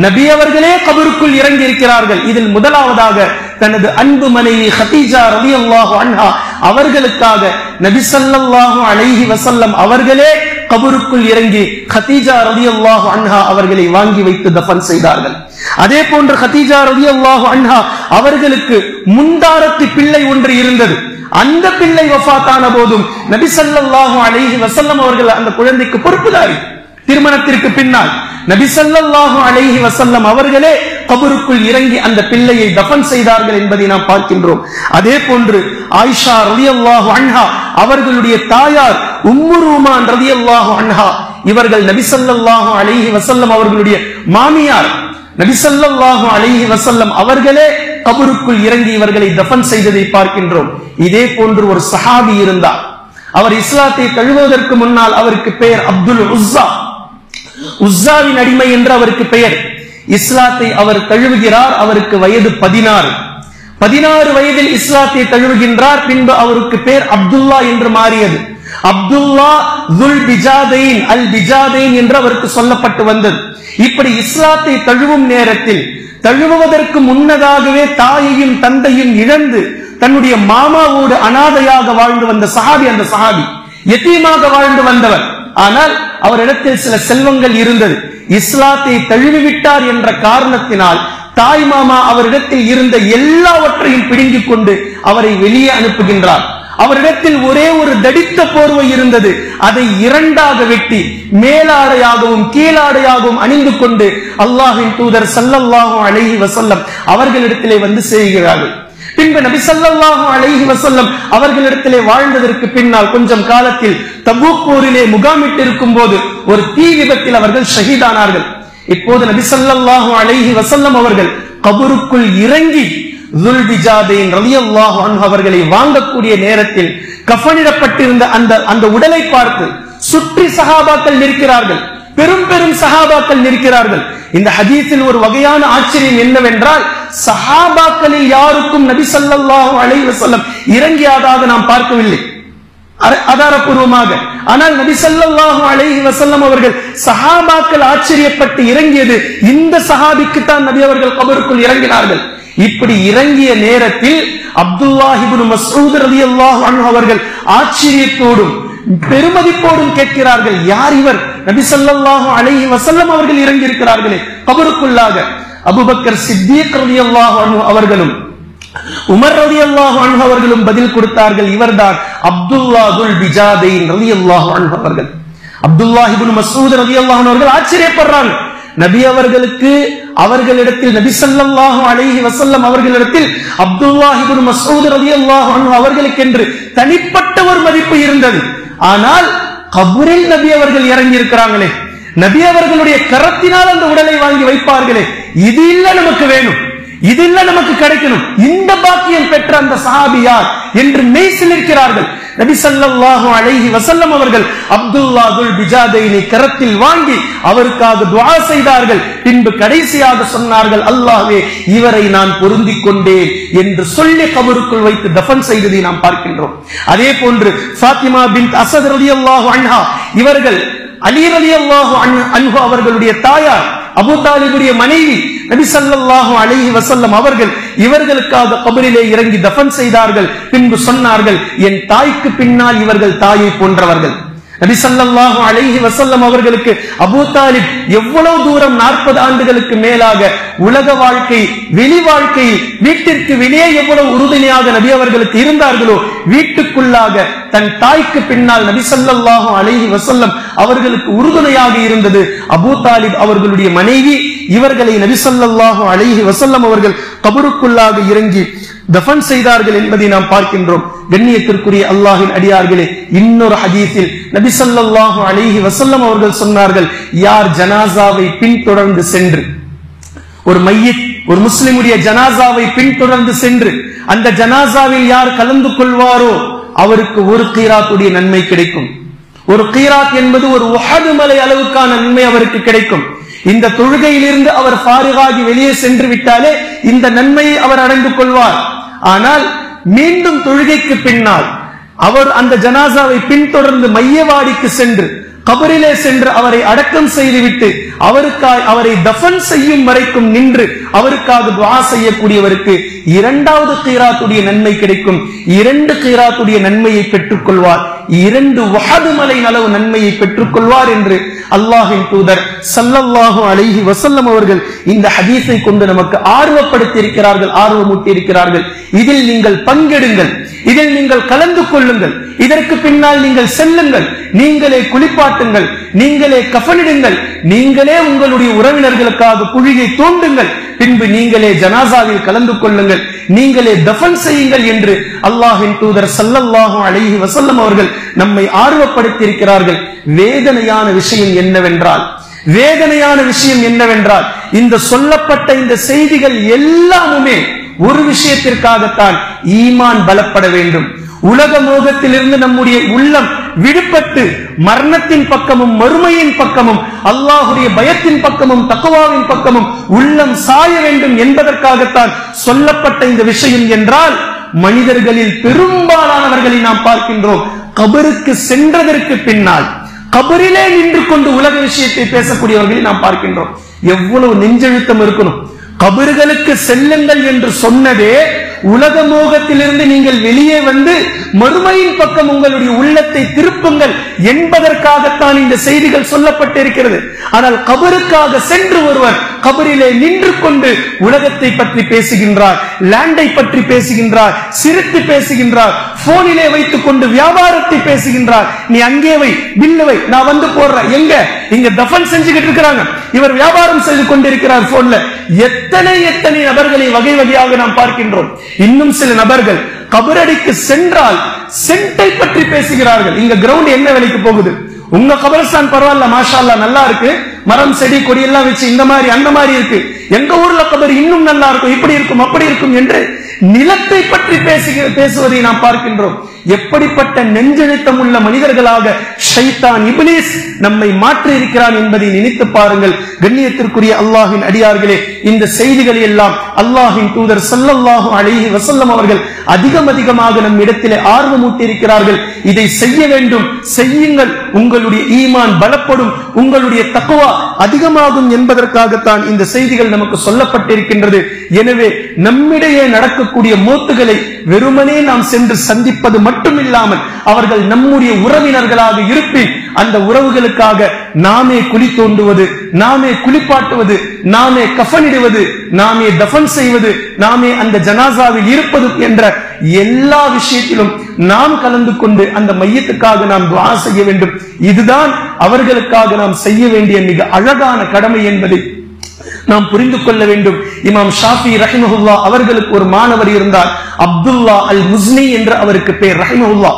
நபி அவர்களே கபருக்குள் இறங்கி இருக்கிறார்கள். இதில் முதலாவதாக தனது அன்பு மனைவி ஹதீஜா ரலியல்லாஹு அன்ஹா அவர்களுக்காக நபி ஸல்லல்லாஹு அலைஹி வஸல்லம் அவர்களே கபருக்குள் இறங்கி ஹதீஜா ரலியல்லாஹு அன்ஹா அவர்களை வாங்கி வைத்து தஃபன் செய்தார்கள். அதே போன்று ஹதீஜா ரலியல்லாஹு அன்ஹா அவர்களுக்கு முந்தாரத்து பிள்ளை ஒன்று இருந்தது. அந்த பிள்ளை வஃபாத்தான போதும் நபி ஸல்லல்லாஹு அலைஹி வஸல்லம் அவர்கள் அந்த குழந்தைக்கு பொறுப்புதாரி. திருமணத்திற்கு பின்னால் நபி ஸல்லல்லாஹு அலைஹி வஸல்லம் அவர்களே கபருக்குள் இறங்கி அந்த பிள்ளையை தஃபன் செய்தார்கள் என்பதை நாம் பார்க்கின்றோம். அதே போன்று ஆயிஷா ரலியல்லாஹு அன்ஹா அவர்களுடைய தாயார் உம்மு ரூமான் ரலியல்லாஹு அன்ஹா இவர்கள் நபி ஸல்லல்லாஹு அலைஹி வஸல்லம் அவர்களுடைய மாமியார். நபி ஸல்லல்லாஹு அலைஹி வஸல்லம் அவர்களே கபருக்குள் இறங்கி இவர்களை தஃபன் செய்ததை பார்க்கின்றோம். இதே போன்று ஒரு சஹாபி இருந்தார். அவர் இஸ்லாத்தை தழுவுவதற்கு முன்னால் அவருக்கு பெயர் அப்துல் உஸ்ஸா, உஸ்ஸாவின் அடிமை என்று அவருக்கு பெயர். இஸ்லாத்தை அவர் தழுவுகிறார். அவருக்கு வயது 16 வயதில் இஸ்லாத்தை தழுவுகின்றார். பின்பு அவருக்கு பெயர் அப்துல்லா என்று மாறியது. அப்துல்லா துல் பிஜாதைன், அல் பிஜாதைன் என்று அவருக்கு சொல்லப்பட்டு வந்தது. இப்படி இஸ்லாத்தை தழுவும் நேரத்தில் தழுவுவதற்கு முன்னதாகவே தாயையும் தந்தையும் இழந்து தன்னுடைய மாமாவோடு அனாதையாக வாழ்ந்து வந்த சஹாபி. அந்த சஹாபி யதீமாக வாழ்ந்து வந்தவர். ஆனால் அவரிடத்தில் சில செல்வங்கள் இருந்தது. இஸ்லாத்தை தழுவிவிட்டார் என்ற காரணத்தினால் தாய் மாமா அவரிடத்தில் இருந்த எல்லாவற்றையும் பிடுங்கிக் கொண்டு அவரை வெளியே அனுப்புகின்றார். அவரிடத்தில் ஒரே ஒரு தடித்த போர்வை இருந்தது. அதை இரண்டாக வெட்டி மேலாடையாகவும் கீழாடையாகவும் அணிந்து கொண்டு அல்லாஹ்வின் தூதர் ஸல்லல்லாஹு அலைஹி வஸல்லம் அவர்களிடத்திலே வந்து செய்கிறார்கள். பின்பு நபி ஸல்லல்லாஹு அலைஹி வஸல்லம் அவர்களிடத்திலே வாழ்ந்ததற்கு பின்னால் கொஞ்சம் காலத்தில் தபூக் போரிலே முகாமிட்டிருக்கும் போது ஒரு தீ விபத்தில் அவர்கள் ஷஹீதானார்கள். இப்போது நபி ஸல்லல்லாஹு அலைஹி வஸல்லம் அவர்கள் கபருக்குள் இறங்கி துல் பிஜாதைன் ரலியல்லாஹு அன்ஹு அவர்களை வாங்கக்கூடிய நேரத்தில் கஃனிடப்பட்டிருந்த அந்த உடலை பார்த்து சுற்றி சஹாபாக்கள் நிற்கிறார்கள். பெரும் சஹாபாக்கள் நிற்கிறார்கள். இந்த ஹதீஸில் ஒரு வகையான ஆச்சரியம் என்னவென்றால், சஹாபாக்களில் யாருக்கும் நபி ஸல்லல்லாஹு அலைஹி வஸல்லம் இறங்கியதாக நாம் பார்க்கவில்லை ஆதாரபூர்வமாக. ஆனால் நபி ஸல்லல்லாஹு அலைஹி வஸல்லம் அவர்கள் சஹாபாக்கள் ஆச்சரியப்பட்டு இறங்கியது இந்த சஹாபிக்கு தான் நபி அவர்கள் கபருக்குள் இறங்கினார்கள். இப்படி இறங்கிய நேரத்தில் அப்துல்லாஹ் இப்னு மஸ்ஊத் ரலியல்லாஹு அன்ஹு அவர்கள் ஆச்சரியத்தோடும் பெருமதிப்போடும் கேட்கிறார்கள், யார் இவர்? நபி ஸல்லல்லாஹு அலைஹி வஸல்லம் அவர்கள் இறங்கி இருக்கிறார்களே கபருக்குள்ளாக. அபூபக்கர் சித்தீக் ரலியல்லாஹு அன்ஹு அவர்களும் உமர் ரலியல்லாஹு அன்ஹு அவர்களும் பதில் கொடுத்தார்கள், இவர்தான் அப்துல்லாஹ் துல் பிஜாதைன் ரலியல்லாஹு அன்ஹு அவர்கள். அப்துல்லாஹ் இப்னு மஸ்ஊத் ரலியல்லாஹு அன்ஹு அவர்கள் ஆச்சரியப்படுறாங்க. நபி அவர்களுக்கு அவர்களிடத்தில் நபி ஸல்லல்லாஹு அலைஹி வஸல்லம் அவர்களிடத்தில் அப்துல்லாஹ் இப்னு மஸ்ஊத் ரலியல்லாஹு அன்ஹு அவர்களுக்கென்று தனிப்பட்ட ஒரு மதிப்பு இருந்தது. ஆனால் கபரில் நபி அவர்கள் இறங்கி இருக்கிறாங்களே, நபி அவர்களுடைய கரத்தினால் அந்த உடலை வாங்கி வைப்பார்களே, இது இல்ல நமக்கு வேணும், இதெல்லாம் நமக்கு கிடைக்கணும். இந்த பாக்கியம் பெற்ற அந்த சஹாபியார் என்று மெய்சிலிருக்கிறார்கள். நபி ஸல்லல்லாஹு அலைஹி வஸல்லம் அவர்கள் அப்துல்லா துல் பிஜாதைனை கரத்தில் வாங்கி அவருக்காக துஆ செய்தார்கள். பின்பு கடைசியாக சொன்னார்கள், அல்லாஹ்வே இவரை நான் பொருந்திக் கொண்டேன் என்று சொல்லி கபருக்குள் வைத்து தஃபன் செய்ததை நாம் பார்க்கின்றோம். அதே போன்று ஃபாத்திமா பின்த் அஸத் ரலியல்லாஹு அன்ஹா இவர்கள் அலி ரலியல்லாஹு அன்ஹு அவர்களுடைய தாயார், அபூ தாலிபுடைய மனைவி, நபி ஸல்லல்லாஹு அலைஹி வஸல்லம் அவர்கள் இவர்களுக்காக கபரிலே இறங்கி தஃபன் செய்தார்கள். பின்பு சொன்னார்கள், என் தாய்க்கு பின்னால் இவர்கள் தாயை போன்றவர்கள். நபி ஸல்லல்லாஹு அலைஹி வஸல்லம் அவர்களுக்கு அபூ தாலிப் எவ்வளவு தூரம் 40 ஆண்டுகளுக்கு மேலாக உலக வாழ்க்கை, வெளி வாழ்க்கை, வீட்டிற்கு வெளியே எவ்வளவு உறுதுணையாக நபி அவர்களுக்கு இருந்தார்களோ, வீட்டுக்குள்ளாக தன் தாய்க்கு பின்னால் நபி ஸல்லல்லாஹு அலைஹி வஸல்லம் அவர்களுக்கு உறுதுணையாக இருந்தது அபூ தாலிப் அவர்களுடைய மனைவி. இவர்களை நபி ஸல்லல்லாஹு அலைஹி வஸல்லம் அவர்கள் கபருக்குள்ளாக இறங்கி தஃபன் செய்தார்கள் என்பதை நாம் பார்க்கின்றோம். கண்ணியத்திற்குரிய அல்லாஹ்வின் அடியார்களே, இன்னொரு ஹதீஸில் நபி ஸல்லல்லாஹு அலைஹி வஸல்லம் அவர்கள் சொன்னார்கள், யார் ஜனாசாவை பின்தொடர்ந்து சென்று, ஒரு மையத், ஒரு முஸ்லிமுடைய ஜனாசாவை பின்தொடர்ந்து சென்று அந்த ஜனாசாவில் யார் கலந்து கொள்வாரோ அவருக்கு ஒரு கீராத்துடைய நன்மை கிடைக்கும். ஒரு கீராத் என்பது ஒரு உஹது மலை அளவுக்கான நன்மை அவருக்கு கிடைக்கும். இந்த தொழுகையிலிருந்து அவர் ஃபாரிகாகி வெளியே சென்று விட்டாலே இந்த நன்மையை அவர் அடைந்து கொள்வார். ஆனால் மீண்டும் தொழுகைக்கு பின்னால் அவர் அந்த ஜனாசாவை பின்தொடர்ந்து மையவாடிக்கு சென்று கபரிலே சென்று அவரை அடக்கம் செய்துவிட்டு அவரை தஃபன் செய்யும் வரைக்கும் நின்று அவருக்காக துஆ செய்யக்கூடியவருக்கு 2வது கீராத்துடைய நன்மை கிடைக்கும். 2 கீராத்துடைய நன்மையை பெற்றுக் கொள்வார். 2 உஹது மலை அளவு நன்மையை பெற்றுக் கொள்வார் என்று அல்லாஹ்வின் தூதர் ஸல்லல்லாஹு அலைஹி வஸல்லம் அவர்கள் இந்த ஹதீஸை கொண்டு நமக்கு ஆர்வப்படுத்தி இருக்கிறார்கள், ஆர்வமூட்டி இருக்கிறார்கள். இதில் நீங்கள் பங்கெடுங்கள், இதில் நீங்கள் கலந்து கொள்ளுங்கள், இதற்கு பின்னால் நீங்கள் செல்லுங்கள், நீங்களே குளிப்பாட்டுங்கள், நீங்களே கஃனிடுங்கள், நீங்களே உங்களுடைய உறவினர்களுக்காக குழியை தோண்டுங்கள், பின்பு நீங்களே ஜனாசாவில் கலந்து கொள்ளுங்கள், நீங்களே தஃபன் செய்யுங்கள் என்று அல்லாஹ்வின் தூதர் ஸல்லல்லாஹு அலைஹி வஸல்லம் அவர்கள் நம்மை ஆர்வப்படுத்தி இருக்கிறார்கள். வேதனையான விஷயம் என்னவென்றால் இந்த சொல்லப்பட்ட இந்த செய்திகள் எல்லாமுமே ஒரு விஷயத்திற்காகத்தான், ஈமான் பலப்பட வேண்டும். உலக மோகத்திலிருந்து நம்முடைய உள்ளம் விடுபட்டு மரணத்தின் பக்கமும் மறுமையின் பக்கமும் அல்லாஹுடைய பயத்தின் பக்கமும் தக்வாவின் பக்கமும் உள்ளம் சாய வேண்டும் என்பதற்காகத்தான் சொல்லப்பட்ட இந்த விஷயம் என்றால், மனிதர்களில் பெரும்பாலானவர்களை நாம் பார்க்கின்றோம் கபருக்கு சென்றதற்கு பின்னால் கபரிலே நின்று கொண்டு உலக விஷயத்தை பேசக்கூடியவர்களை நாம் பார்க்கின்றோம். எவ்வளவு நெஞ்செழுத்தம் இருக்கணும்! கபர்களுக்கு செல்லுங்கள் என்று சொன்னதே உலக மோகத்திலிருந்து நீங்கள் வெளியே வந்து மறுமையின் பக்கம் உங்களுடைய உள்ளத்தை திருப்புங்கள் என்பதற்காகத்தான் இந்த செய்திகள் சொல்லப்பட்டிருக்கிறது. ஆனால் கபருக்காக சென்று ஒருவர் கபரிலே நின்று கொண்டு உலகத்தை பற்றி பேசுகின்றார், லேண்டை பற்றி பேசுகின்றார், சிரித்து பேசுகின்றார், போனிலே வைத்துக் கொண்டு வியாபாரத்தை பேசுகின்றார். நீ அங்கே வை, பில்லு வை, நான் வந்து போடுறேன், எங்க இங்க தஃபன் செஞ்சுக்கிட்டு இருக்கிறாங்க, இவர் வியாபாரம் செய்து கொண்டிருக்கிறார் போன்ல. எத்தனை நபர்களை வகை வகையாக நாம் பார்க்கின்றோம். இன்னும் சில நபர்கள் கபரடிக்கு சென்றால் சென்ட்டை பற்றி பேசுகிறார்கள். இங்க கிரவுண்ட் என்ன விலைக்கு போகுது, உங்க கபரஸ்தான் பரவாயில்ல, மாஷா அல்லாஹ் நல்லா இருக்கு, மரம் செடி கொடி எல்லாம் வச்சு இந்த மாதிரி அந்த மாதிரி இருக்கு, எங்க ஊர்ல கபர் இன்னும் நல்லா இருக்கும், இப்படி இருக்கும் அப்படி இருக்கும் என்று நிலத்தை பற்றி பேசுவதை நாம் பார்க்கின்றோம். எப்படிப்பட்ட நெஞ்செழுத்தம் உள்ள மனிதர்களாக ஷைத்தான் இப்லீஸ் நம்மை மாற்றி இருக்கிறான் என்பதை நினைத்து பாருங்கள். கண்ணியத்திற்குரிய அல்லாஹ்வின் அடியார்களே, இந்த செய்திகளை எல்லாம் அல்லாஹ்வின் தூதர் ஸல்லல்லாஹு அலைஹி வஸல்லம் அவர்கள் அதிகமாக நம் இடத்திலே ஆர்வமூட்டி இருக்கிறார்கள். இதை செய்ய வேண்டும், செய்யுங்கள், உங்களுடைய ஈமான் பலப்படும், உங்களுடைய தக்வா அதிகமாகும் என்பதற்காகத்தான் இந்த செய்திகள் நமக்கு சொல்லப்பட்டிருக்கின்றது. எனவே நம்மிடையே நடக்கக்கூடிய மோத்துகளை வெறுமனே நாம் சென்று சந்திப்பது மட்டுமில்லாமல் அவர்கள் நம்முடைய உறவினர்களாக இருப்பின் அந்த உறவுகளுக்காக நாமே குழி தோண்டுவது, நாமே குளிப்பாட்டுவது, நாமே கஃனிடுவது, நாமே தஃபன் செய்வது, நாமே அந்த ஜனாசாவில் இருப்பது என்ற எல்லா விஷயத்திலும் நாம் கலந்து கொண்டு அந்த மையத்துக்காக நாம் துஆ செய்ய வேண்டும். இதுதான் அவர்களுக்காக நாம் செய்ய வேண்டிய மிக அழகான கடமை என்பதை நாம் புரிந்து கொள்ள வேண்டும். இமாம் ஷாஃபி ரஹிமஹுல்லா அவர்களுக்கு ஒரு மாணவர் இருந்தார், அப்துல்லா அல் முஸ்னி என்று அவருக்கு பெயர் ரஹிமஹுல்லா.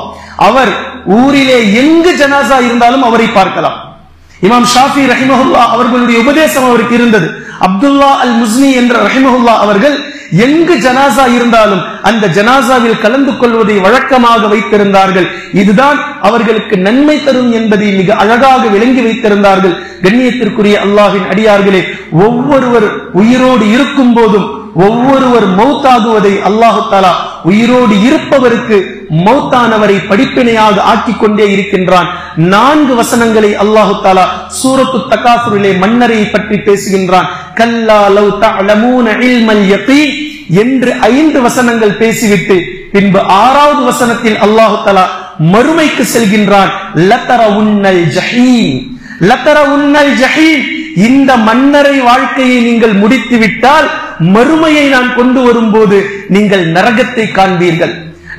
அவர் ஊரிலே எங்கு ஜனாசா இருந்தாலும் அவரை பார்க்கலாம். இமாம் ஷாஃபி ரஹிமஹுல்லா அவர்களுடைய உபதேசம் அவருக்கு இருந்தது. அப்துல்லா அல் முஸ்னி என்ற ரஹிமஹுல்லா அவர்கள் எங்கு ஜனாசா இருந்தாலும் அந்த ஜனாசாவில் கலந்து கொள்வதை வழக்கமாக வைத்திருந்தார்கள். இதுதான் அவர்களுக்கு நன்மை தரும் என்பதை மிக அழகாக விளங்கி வைத்திருந்தார்கள். கண்ணியத்திற்குரிய அல்லாஹ்வின் அடியார்களே, ஒவ்வொருவர் உயிரோடு இருக்கும் போதும் ஒவ்வொருவர் மௌத்தாகுவதை அல்லாஹு தஆலா உயிரோடு இருப்பவருக்கு மௌத்தானவரை படிப்பினையாக ஆக்கிக் கொண்டே இருக்கின்றான். 4 வசனங்களை அல்லாஹு தஆலா சூரத்து தகாசுரிலே மன்னரை பற்றி பேசுகின்றான். கல்லா லவ் தஅலமூன இல்மல் யகீன் என்று 5 வசனங்கள் பேசிவிட்டு பின்பு 6வது வசனத்தில் அல்லாஹு தஆலா மறுமைக்கு செல்கின்றான். லதரவுன்னல் ஜஹீம், லதரவுன்னல் ஜஹீம். இந்த மன்னரை வாழ்க்கையை நீங்கள் முடித்து விட்டால் மறுமையை நான் கொண்டு வரும்போது நீங்கள் நரகத்தை காண்பீர்கள்.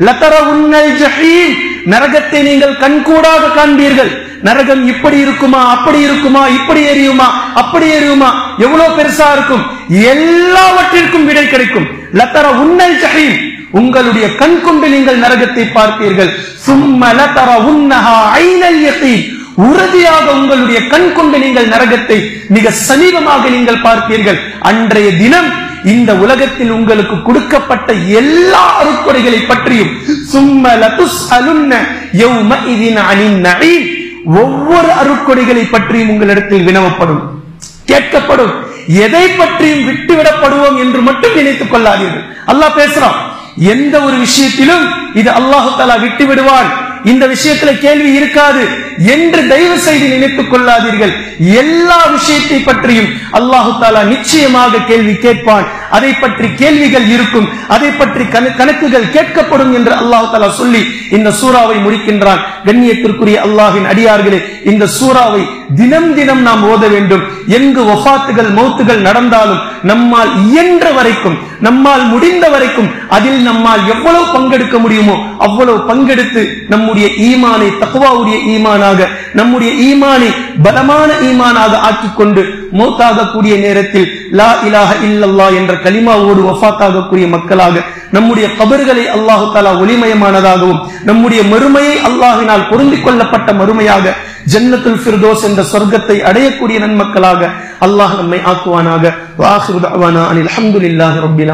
லதரவுன்னல் ஜஹீம், நரகத்தை நீங்கள் கண்கூடாக காண்பீர்கள். நரகம் இப்படி இருக்குமா, அப்படி இருக்குமா, இப்படி எரியுமா, அப்படி எரியுமா, எவ்வளவு பெருசா இருக்கும், எல்லாவற்றிற்கும் விடை கிடைக்கும். லதரவுன்னல் ஜஹீம், உங்களுடைய கண் கொண்டு நீங்கள் நரகத்தை பார்ப்பீர்கள். சும்ம லதரவுன்னஹா ஐனல் யகீன், உறுதியாக உங்களுடைய கண் கொண்டு நீங்கள் நரகத்தை மிக சமீபமாக நீங்கள் பார்ப்பீர்கள். அன்றைய தினம் இந்த உலகத்தில் உங்களுக்கு கொடுக்கப்பட்ட எல்லா அருட்கொடைகளை பற்றியும் சும்ம லதுஸ்அலுன்ன யௌமஇதின் அனின் நஈம், ஒவ்வொரு அருட்கொடைகளை பற்றியும் உங்களிடத்தில் வினவப்படும், கேட்கப்படும். எதை பற்றியும் விட்டுவிடப்படுவோம் என்று மட்டும் நினைத்துக் கொள்ளாதீர்கள். அல்லாஹ் பேசுறான், எந்த ஒரு விஷயத்திலும் இது அல்லாஹு தஆலா விட்டு விடுவான், இந்த விஷயத்துல கேள்வி இருக்காது என்று தயவு செய்து நினைத்துக் கொள்ளாதீர்கள். எல்லா விஷயத்தை பற்றியும் அல்லாஹு தஆலா நிச்சயமாக கேள்வி கேட்பான். அதை பற்றி கேள்விகள் இருக்கும், அதை பற்றி கணக்குகள் கேட்கப்படும் என்று அல்லாஹு தஆலா சொல்லி இந்த சூறாவை முடிக்கின்றான். கண்ணியத்திற்குரிய அல்லாஹ்வின் அடியார்களே, இந்த சூறாவை தினம் தினம் நாம் ஓத வேண்டும். எங்கு வஃபாத்துகள் மௌத்துகள் நடந்தாலும் நம்மால் இயன்ற வரைக்கும், நம்மால் முடிந்த வரைக்கும் அதில் நம்மால் எவ்வளவு பங்கெடுக்க முடியுமோ அவ்வளவு பங்கெடுத்து நம்முடைய ஈமானை தக்வாவுடைய ஈமானாக, நம்முடைய ஈமானை பலமான ஈமானாக ஆக்கிக் கொண்டு மௌத்தாகக்கூடிய நேரத்தில் லா இலாஹ இல்லல்லாஹ் என்ற கலிமாவோடு வஃபாத்தாகக்கூடிய மக்களாக நம்முடைய கபர்களை அல்லாஹு தஆலா ஒளிமயமானதாகவும் நம்முடைய மறுமையை அல்லாஹ்வினால் பொருந்திக் கொள்ளப்பட்ட மறுமையாக ஜன்னத்துல் ஃபிர்தௌஸ் என்ற சொர்க்கத்தை அடையக்கூடிய நன்மக்களாக அல்லாஹ் நம்மை ஆக்குவானாக. வ ஆகிரு தஅவானா அனில் ஹம்துலில்லாஹி ரப்பில்